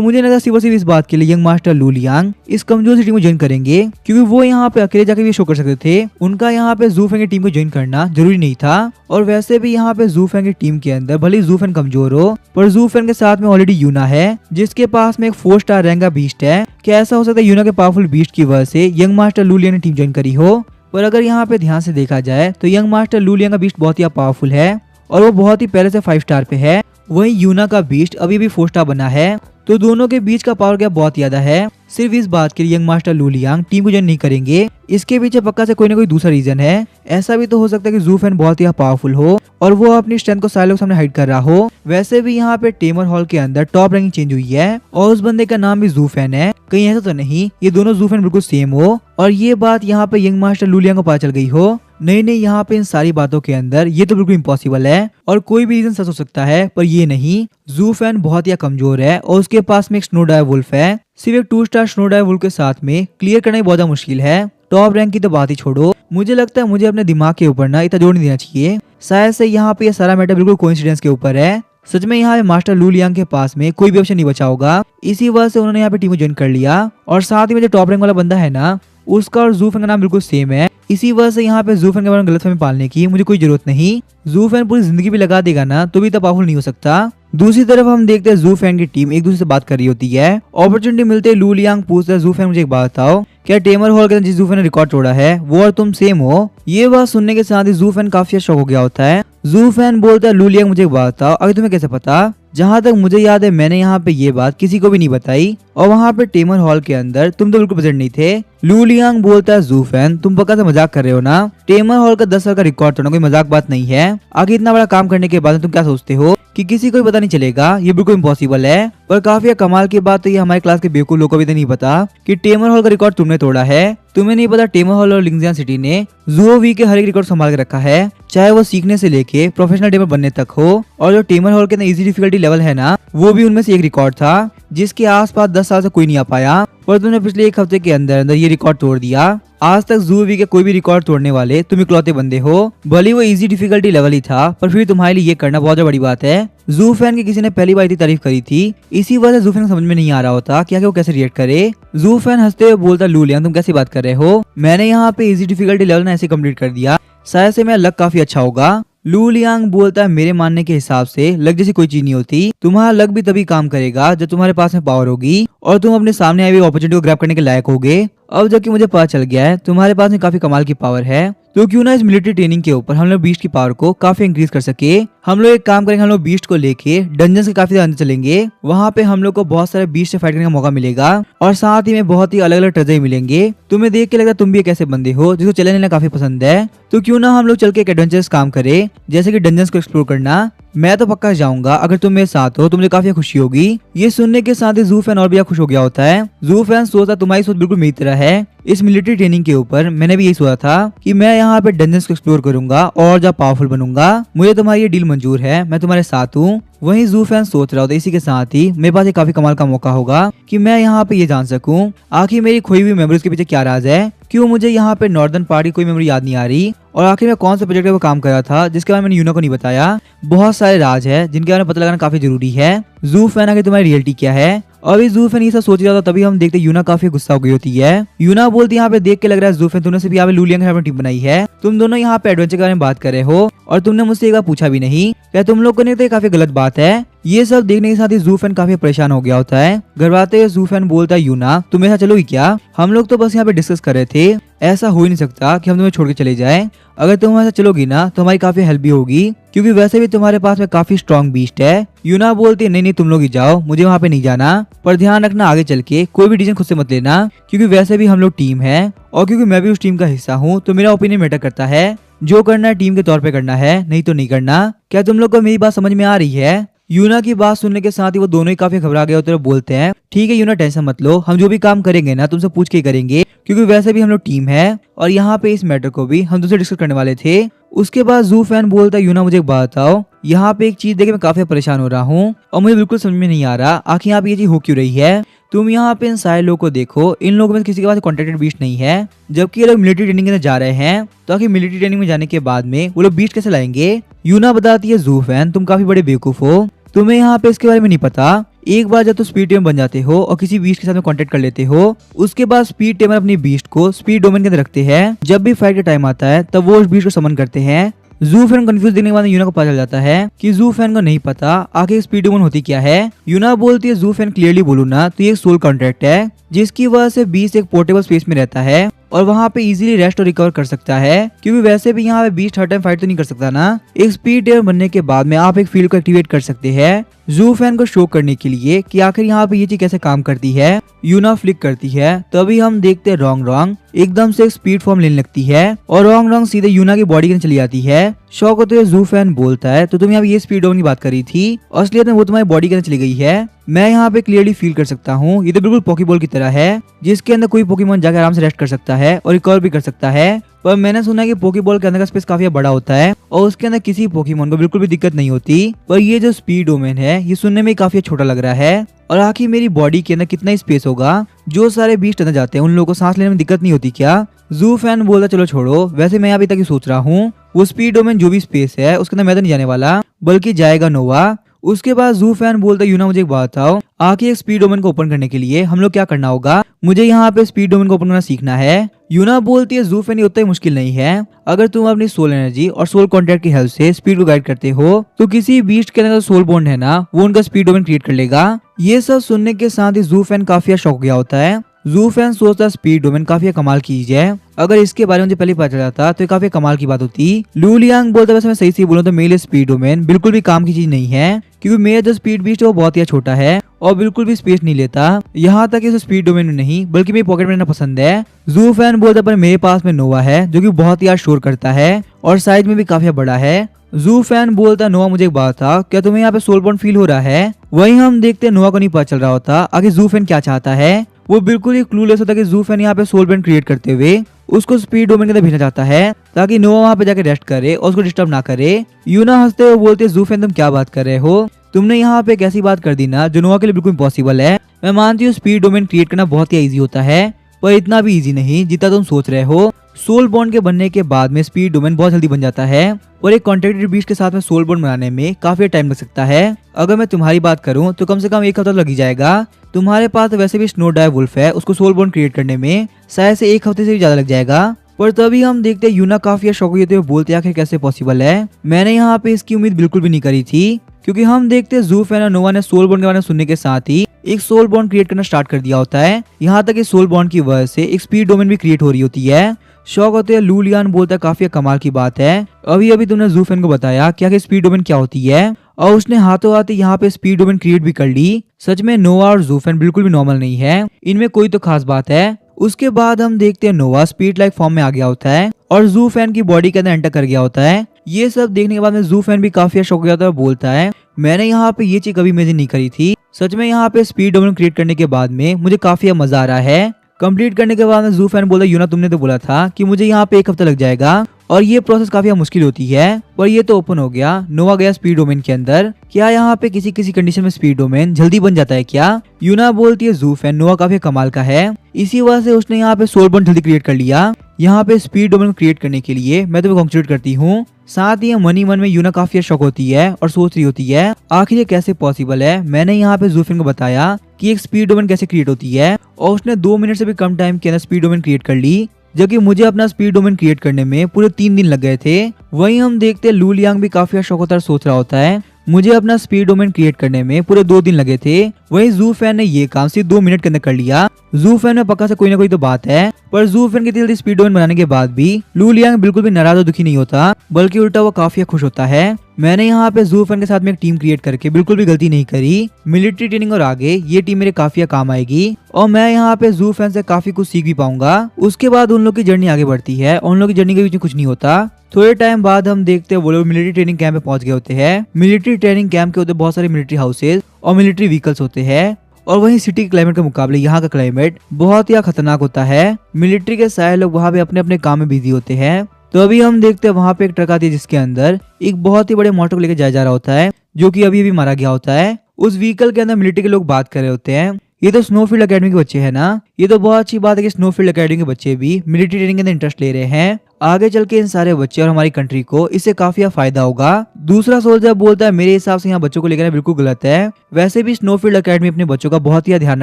मुझे लगा सिर्फ इस बात के लिए यंग मास्टर लू लियांग इस कमजोर सी टीम को ज्वाइन करेंगे, क्योंकि वो यहाँ पे अकेले जाके भी शो कर सकते थे। उनका यहाँ पे जू फेंग की टीम को ज्वाइन करना जरूरी नहीं था। और वैसे भी यहाँ पे जू फेंग की टीम के अंदर भले ही जू फेंग कमजोर हो, पर जू फेंग के साथ में ऑलरेडी यूना है जिसके पास में एक 4 स्टार रैंक का बीस्ट है। क्या ऐसा हो सकता है यूना के पावरफुल बीस्ट की वजह से यंग मास्टर लू लियांग ने टीम ज्वाइन करी हो? पर अगर यहाँ पे ध्यान से देखा जाए तो यंग मास्टर लू लियांग का बीस्ट बहुत ही पावरफुल है और वो बहुत ही पहले से 5 स्टार पे है। वहीं यूना का बीस्ट अभी भी 4 स्टार बना है, तो दोनों के बीच का पावर गैप बहुत ज्यादा है। सिर्फ इस बात के लिए यंग मास्टर लू लियांग टीम को ज्वाइन नहीं करेंगे। इसके पीछे पक्का से कोई ना कोई दूसरा रीजन है। ऐसा भी तो हो सकता है कि जू फैन बहुत ही पावरफुल हो और वो अपनी स्ट्रेंथ को सारे लोग सामने हाइड कर रहा हो। वैसे भी यहाँ पे टेमर हॉल के अंदर टॉप रैंकिंग चेंज हुई है और उस बंदे का नाम भी जू फैन है। कहीं ऐसा तो नहीं ये दोनों जू फैन बिल्कुल सेम हो और ये बात यहाँ पे यंग मास्टर लू लियांग को पता चल गई हो? नहीं, यहाँ पे इन सारी बातों के अंदर ये तो बिल्कुल इम्पॉसिबल है और कोई भी रीजन सच हो सकता है, पर ये नहीं। जू फैन बहुत ही कमजोर है और उसके पास में एक स्नो डाई वुल्फ है। सिर्फ एक 2 स्टार स्नो डाई वुल्फ के साथ में क्लियर करना ही बहुत मुश्किल है। टॉप रैंक की तो बात ही छोड़ो। मुझे लगता है मुझे अपने दिमाग के ऊपर ना इतना जोर नहीं देना चाहिए। शायद से यहाँ पे ये सारा मैटर बिल्कुल कोइंसिडेंस के ऊपर है। सच में यहाँ पे मास्टर लू लियांग के पास में कोई भी ऑप्शन नहीं बचा होगा, इसी वजह से उन्होंने यहाँ पे टीम को ज्वाइन कर लिया। और साथ ही में जो टॉप रैंक वाला बंदा है ना, उसका और जू फैन का नाम बिल्कुल सेम है। इसी वजह से यहाँ पे जू फैन के बारे में गलतफहमी पालने की मुझे कोई जरूरत नहीं। जू फैन पूरी जिंदगी भी लगा देगा ना तो भी इतना पावरफुल नहीं हो सकता। दूसरी तरफ हम देखते हैं जू फैन की टीम एक दूसरे से बात कर रही होती है। अपॉर्चुनिटी मिलते ही लू लियांग पूछता है, जू फैन मुझे एक बात बताओ, क्या टेमर हॉल के अंदर जिस जू फैन ने रिकॉर्ड तोड़ा है वो और तुम सेम हो? ये बात सुनने के साथ ही जू फैन काफी शॉक हो गया होता है। जू फैन बोलता है, लू लियांग मुझे एक बात बताओ, अगर तुम्हें कैसे पता? जहाँ तक मुझे याद है मैंने यहाँ पे ये बात किसी को भी नहीं बताई और वहाँ पे टेमर हॉल के अंदर तुम तो बिल्कुल प्रेजेंट नहीं थे। लू लियांग बोलता है, जू फैन तुम पक्का से मजाक कर रहे हो ना? टेमर हॉल का 10 साल का रिकॉर्ड तोड़ना कोई मजाक बात नहीं है। आगे इतना बड़ा काम करने के बाद तुम क्या सोचते हो कि किसी को भी पता नहीं चलेगा? ये बिल्कुल इम्पॉसिबल है। पर काफी कमाल की बात तो ये हमारे क्लास के बेवकूफ लोगों को भी तो नहीं पता कि टेमर हॉल का रिकॉर्ड तुमने तोड़ा है। तुम्हें नहीं पता टेमर हॉल और लिंगजियान सिटी ने ज़ूओवी के हर एक रिकॉर्ड संभाल के रखा है, चाहे वो सीखने से लेके प्रोफेशनल टेमर बनने तक हो। और जो टेमर हॉल के अंदर इजी डिफिकल्टी लेवल है ना, वो भी उनमें से एक रिकॉर्ड था जिसके आसपास 10 साल से कोई नहीं आ पाया, पर तुमने पिछले 1 हफ्ते के अंदर अंदर ये रिकॉर्ड तोड़ दिया। आज तक ज़ूओवी के कोई भी रिकॉर्ड तोड़ने वाले तुम इकलौते बंदे हो। भले वो इजी डिफिकल्टी लेवल ही था, पर फिर तुम्हारे लिए ये करना बहुत बड़ी बात है। जू फैन की किसी ने पहली बार इतनी तारीफ करी थी, इसी वजह से जू फैन को समझ में नहीं आ रहा होता कि वो कैसे रिएक्ट करे। जू फैन हंसते हुए बोलता, लू लियांग तुम कैसी बात कर रहे हो? मैंने यहाँ पे इजी डिफिकल्टी लेवल ना ऐसे कंप्लीट कर दिया, शायद से मेरा लक काफी अच्छा होगा। लू लियांग बोलता है, मेरे मानने के हिसाब से लक जैसी कोई चीज नहीं होती। तुम्हारा लक भी तभी काम करेगा जब तुम्हारे पास में पावर होगी और तुम अपने सामने आई हुई अपॉर्चुनिटी को ग्रैब करने के लायक होगे। अब जबकि मुझे पता चल गया है तुम्हारे पास में काफी कमाल की पावर है, तो क्यों ना इस मिलिट्री ट्रेनिंग के ऊपर हम लोग बीस्ट की पावर को काफी इंक्रीज कर सके। हम लोग एक काम करेंगे, हम लोग बीस्ट को लेके डंजन के काफी अंदर चलेंगे। वहाँ पे हम लोग को बहुत सारे बीस्ट से फाइट करने का मौका मिलेगा और साथ ही में बहुत ही अलग अलग ट्रेजर मिलेंगे। तुम्हें देख के लगता है तुम भी एक ऐसे बंदे हो जिसको चैलेंज लेना काफी पसंद है, तो क्यों ना हम लोग चल के एक एडवेंचरस काम करें, जैसे कि डंजन्स को एक्सप्लोर करना। मैं तो पक्का जाऊंगा, अगर तुम मेरे साथ हो तो मुझे काफी खुशी होगी। ये सुनने के साथ ही जू फैन और भी खुश हो गया होता है। जू फैन सोचता तुम्हारी सोच बिल्कुल मेरी तरह है। इस मिलिट्री ट्रेनिंग के ऊपर मैंने भी यही सोचा था कि मैं यहाँ पे डंजन्स को एक्सप्लोर करूंगा और ज्यादा पावरफुल बनूंगा। मुझे तुम्हारी ये डील मंजूर है, मैं तुम्हारे साथ हूँ। वहीं जू फैन सोच रहा होता, इसी के साथ ही मेरे पास एक काफी कमाल का मौका होगा कि मैं यहाँ पे ये जान सकूं आखिर मेरी खोई हुई मेमोरीज के पीछे क्या राज है। क्यों मुझे यहाँ पे नॉर्दर्न पार्ट की कोई मेमोरी याद नहीं आ रही और आखिर में कौन से प्रोजेक्ट पे वो काम कर रहा था जिसके बारे में मैंने यूना को नहीं बताया। बहुत सारे राज है जिनके बारे में पता लगाना काफी जरूरी है। जू फैन आगे तुम्हारी रियलिटी क्या है? अभी जू फैन ये सब सोच रहा था, तभी हम देखते यूना काफी गुस्सा हो गई होती है। यूना बोलती यहाँ पे देख के लग रहा है जू फैन तुमने सिर्फ यहाँ पे लू लियांग की टीम बनाई है। तुम दोनों यहाँ पे एडवेंचर के बारे में बात कर रहे हो और तुमने मुझसे एक बार पूछा भी नहीं। क्या तुम लोग को नहीं? तो काफी गलत बात है। ये सब देखने के साथ ही जू फैन काफी परेशान हो गया होता है। घबराते हुए जू फैन बोलता है, यूना तुम ऐसा चलोगी क्या? हम लोग तो बस यहाँ पे डिस्कस कर रहे थे, ऐसा हो ही नहीं सकता कि हम तुम्हें छोड़ के चले जाएं। अगर तुम ऐसा चलोगी ना तो हमारी काफी हेल्प भी होगी, क्योंकि वैसे भी तुम्हारे पास में काफी स्ट्रॉन्ग बीस्ट है। यूना बोलती है, नहीं तुम लोग ही जाओ, मुझे वहाँ पे नहीं जाना। पर ध्यान रखना आगे चल के कोई भी डिसीजन खुद से मत लेना, क्योंकि वैसे भी हम लोग टीम है और क्योंकि मैं भी उस टीम का हिस्सा हूँ तो मेरा ओपिनियन मैटर करता है। जो करना है टीम के तौर पे करना है, नहीं तो नहीं करना। क्या तुम लोग को मेरी बात समझ में आ रही है? यूना की बात सुनने के साथ ही वो दोनों ही काफी घबरा गए होते हैं और बोलते हैं ठीक है यूना, टेंशन मत लो, हम जो भी काम करेंगे ना तुमसे पूछ के ही करेंगे, क्योंकि वैसे भी हम लोग टीम है और यहाँ पे इस मैटर को भी हम तुमसे डिस्कस करने वाले थे। उसके बाद जू फैन बोलता है यूना मुझे एक बात बताओ, यहाँ पे एक चीज देख के मैं काफी परेशान हो रहा हूँ और मुझे बिल्कुल समझ में नहीं आ रहा आखिर यहाँ पे ये चीज हो क्यों रही है। तुम यहाँ पे इन सारे लोगों को देखो, इन लोगों में किसी के पास कॉन्ट्रैक्टेड बीस्ट नहीं है, जबकि ये लोग मिलिट्री ट्रेनिंग के अंदर जा रहे हैं, तो आखिर मिलिट्री ट्रेनिंग में जाने के बाद में वो लोग बीस्ट कैसे लाएंगे। यूना बताती है जू फैन तुम काफी बड़े बेवकूफ हो, तुम्हें यहाँ पे इसके बारे में नहीं पता। एक बार जब तुम स्पीड टेमर बन जाते हो और किसी बीस्ट के साथ में कांटेक्ट कर लेते हो, उसके बाद स्पीड टेमर अपनी बीस्ट को स्पीड डोमेन के अंदर रखते हैं। जब भी फाइट का टाइम आता है तब वो उस बीस्ट को समन करते हैं। जू फैन कंफ्यूज देखने के बाद यूना को पता चल जाता है कि जू फैन को नहीं पता आखिर स्पीड डोमेन होती क्या है। यूना बोलती है जू फैन क्लियरली बोलू ना तो ये एक सोल कॉन्ट्रैक्ट है, जिसकी वजह से बीस्ट एक पोर्टेबल स्पेस में रहता है और वहाँ पे इजीली रेस्ट और रिकवर कर सकता है, क्योंकि वैसे भी यहाँ पे बीस्ट हर टाइम फाइट तो नहीं कर सकता ना। एक स्पीड टेमर बनने के बाद में आप एक फील्ड को एक्टिवेट कर सकते हैं जू फैन को शो करने के लिए कि आखिर यहाँ पे ये चीज कैसे काम करती है। यूना फ्लिक करती है, तभी हम देखते हैं रॉन्ग एकदम से एक स्पीड फॉर्म लेने लगती है और रॉन्ग सीधे यूना की बॉडी के अंदर चली जाती है। शौक होते हुए जू फैन बोलता है तो तुम यहाँ ये स्पीड डोमेन की बात करी थी, असलियत में वो तुम्हारी बॉडी के अंदर चली गई है। मैं यहाँ पे क्लियरली फील कर सकता हूँ, ये तो बिल्कुल पोकेबॉल की तरह है जिसके अंदर कोई पोकेमॉन जाकर आराम से रेस्ट कर सकता है और रिकवर भी कर सकता है। पर मैंने सुना है कि पोकेबॉल के अंदर का स्पेस काफी बड़ा होता है और उसके अंदर किसी पोकेमॉन को बिल्कुल भी दिक्कत नहीं होती, पर ये जो स्पीड डोमेन है ये सुनने में काफी छोटा लग रहा है। और आखिर मेरी बॉडी के अंदर कितना स्पेस होगा, जो सारे बीस्ट अंदर जाते हैं उन लोगों को सांस लेने में दिक्कत नहीं होती क्या। जू फैन बोलता चलो छोड़ो, वैसे मैं अभी तक ही सोच रहा हूँ वो स्पीड डोमेन जो भी स्पेस है उसके अंदर मैं तो नहीं जाने वाला, बल्कि जाएगा नोवा। उसके बाद जू फैन बोलता यूना मुझे एक बात बताओ, आखिर एक स्पीड डोमेन को ओपन करने के लिए हम लोग क्या करना होगा, मुझे यहाँ पे स्पीड डोमेन को ओपन करना सीखना है। यूना बोलती है जू फैन ये उतना ही मुश्किल नहीं है, अगर तुम अपनी सोल एनर्जी और सोल कॉन्ट्रैक्ट की हेल्प से स्पीड को गाइड करते हो तो किसी बीस्ट के अंदर सोल बॉन्ड है ना वो उनका स्पीड डोमेन क्रिएट कर लेगा। ये सब सुनने के साथ ही जू फैन काफी शॉक हो गया होता है। जू फैन सोचता स्पीड डोमेन काफी कमाल की चीज है, अगर इसके बारे में मुझे पहले पता चला जाता तो ये काफी कमाल की बात होती। लू लियांग बोलता वैसे मैं सही से बोलूं तो मेरे लिए स्पीड डोमेन बिल्कुल भी काम की चीज नहीं है, क्योंकि मेरा जो स्पीड बीस्ट है वो बहुत ही छोटा है और बिल्कुल भी स्पेस नहीं लेता, यहाँ तक इसे स्पीड डोमेन में नहीं बल्कि मेरी पॉकेट में रहना पसंद है। जू फैन बोलता पर मेरे पास में नोवा है जो कि बहुत ही शोर करता है और साइज में भी काफी बड़ा है। जू फैन बोलता नोवा मुझे एक बात था, क्या तुम्हें यहाँ पे सोल बॉन्ड फील हो रहा है। वहीं हम देखते नोवा को नहीं पता चल रहा होता आगे जू फैन क्या चाहता है, वो बिल्कुल ही क्लूलेस होता है कि जू फैन यहाँ पे सोल बॉन्ड क्रिएट करते हुए उसको स्पीड डोमेन के अंदर भेजना चाहता है ताकि नोवा वहाँ पे जाकर रेस्ट करे और उसको डिस्टर्ब ना करे। यूना हंसते हुए बोलते जू फैन तुम क्या बात कर रहे हो, तुमने यहाँ पे एक ऐसी बात कर दी ना जो नोवा के लिए बिल्कुल इम्पॉसिबल है। मैं मानती हूँ स्पीड डोमेन क्रिएट करना बहुत ही इजी होता है, पर इतना भी इजी नहीं जितना तुम सोच रहे हो। सोल बॉन्ड के बनने के बाद में स्पीड डोमेन बहुत जल्दी बन जाता है और एक कॉन्ट्रैक्टेड बीस्ट के साथ में सोल बॉन्ड बनाने में काफी टाइम लग सकता है। अगर मैं तुम्हारी बात करूं तो कम से कम 1 हफ्ता लग ही जाएगा। तुम्हारे पास वैसे भी स्नो डाई वुल्फ है, उसको सोल बॉन्ड क्रिएट करने में शायद से 1 हफ्ते से भी ज्यादा लग जाएगा। पर तभी हम देखते हैं यूना काफी शौक होते हुए बोलते आखिर कैसे पॉसिबल है। मैंने यहाँ पे इसकी उम्मीद बिल्कुल भी नहीं करी थी, क्योंकि हम देखते हैं जू फैन और नोवा ने सोल बॉन्ड के बारे में सुनने के साथ ही एक सोल बॉन्ड क्रिएट करना स्टार्ट कर दिया होता है। यहाँ तक कि सोल बॉन्ड की वजह से एक स्पीड डोमेन भी क्रिएट हो रही होती है। शौक होते हैं लू लियान बोलता है काफी कमाल की बात है, अभी अभी तुमने जू फैन को बताया क्या स्पीड डोमेन क्या होती है और उसने हाथों हाथ यहाँ पे स्पीड डोमेन क्रिएट भी कर ली। सच में नोवा और जू फैन बिल्कुल भी नॉर्मल नहीं है, इनमें कोई तो खास बात है। उसके बाद हम देखते हैं नोवा स्पीड लाइक फॉर्म में आ गया होता है और जू फैन की बॉडी के अंदर एंटर कर गया होता है। ये सब देखने के बाद में जू फैन भी काफी शौक हो गया होता है, बोलता है मैंने यहाँ पे ये चीज कभी इमेजिन नहीं करी थी। सच में यहाँ पे स्पीड डोमेन क्रिएट करने के बाद में मुझे काफी मजा आ रहा है। कंप्लीट करने के बाद में जू फैन बोला यूना तुमने तो बोला था कि मुझे यहाँ पे 1 हफ्ता लग जाएगा और ये प्रोसेस काफी मुश्किल होती है, पर ये तो ओपन हो गया। नोवा गया स्पीड डोमेन के अंदर, क्या यहाँ पे किसी किसी कंडीशन में स्पीड डोमेन जल्दी बन जाता है क्या। यूना बोलती है जू फैन नोवा काफी कमाल का है, इसी वजह से उसने यहाँ पे सोल बॉन्ड जल्दी क्रिएट कर लिया। यहाँ पे स्पीड डोमेन क्रिएट करने के लिए मैं तुम्हें कॉन्ग्रेचुलेट करती हूँ। साथ ही मनी मन में यूना काफी शौक होती है और सोच रही होती है आखिर ये कैसे पॉसिबल है। मैंने यहाँ पे जू फैन को बताया कि एक स्पीड डोमेन कैसे क्रिएट होती है और उसने 2 मिनट से भी कम टाइम के अंदर स्पीड डोमेन क्रिएट कर ली, जबकि मुझे अपना स्पीड डोमेन क्रिएट करने में पूरे 3 दिन लग गए थे। वहीं हम देखते हैं लू लियांग भी काफी शौक होता है, सोच रहा होता है मुझे अपना स्पीड डोमेन क्रिएट करने में पूरे 2 दिन लगे थे। वहीं जू फैन ने ये काम सिर्फ 2 मिनट के अंदर कर लिया। जू फैन में पक्का से कोई ना कोई तो बात है, पर जू फैन की जल्दी स्पीड डोमेन बनाने के बाद भी लू लियांग बिल्कुल भी नाराज और दुखी नहीं होता, बल्कि उल्टा वो काफी खुश होता है। मैंने यहाँ पे जू फैन के साथ में एक टीम क्रिएट करके बिल्कुल भी गलती नहीं करी। मिलिट्री ट्रेनिंग और आगे ये टीम मेरे काफी काम आएगी और मैं यहाँ पे जू फैन से काफी कुछ सीख भी पाऊंगा। उसके बाद उन लोग की जर्नी आगे बढ़ती है और उन लोग की जर्नी के बीच में कुछ नहीं होता। थोड़े टाइम बाद हम देखते हैं वो लोग मिलिट्री ट्रेनिंग कैंप में पहुंच गए होते हैं। मिलिट्री ट्रेनिंग कैंप के होते बहुत सारे मिलिट्री हाउसेज और मिलिट्री व्हीकल्स होते हैं और वहीं सिटी के क्लाइमेट के मुकाबले यहाँ का क्लाइमेट बहुत ही खतरनाक होता है। मिलिट्री के सारे लोग वहाँ पे अपने अपने काम में बिजी होते हैं। तो अभी हम देखते हैं वहाँ पे एक ट्रक आती है जिसके अंदर एक बहुत ही बड़े मोटर को लेकर जाया जा रहा होता है जो कि अभी अभी मारा गया होता है। उस व्हीकल के अंदर मिलिट्री के लोग बात कर रहे होते हैं। ये तो स्नोफील्ड एकेडमी के बच्चे हैं ना। ये तो बहुत अच्छी बात है कि स्नोफील्ड एकेडमी के बच्चे भी मिलिट्री ट्रेनिंग के अंदर इंटरेस्ट ले रहे हैं। आगे चल के इन सारे बच्चे और हमारी कंट्री को इससे काफी फायदा होगा। दूसरा सोल्जर बोलता है मेरे हिसाब से यहाँ बच्चों को लेकर बिल्कुल गलत है। वैसे भी स्नोफील्ड एकेडमी अपने बच्चों का बहुत ही ध्यान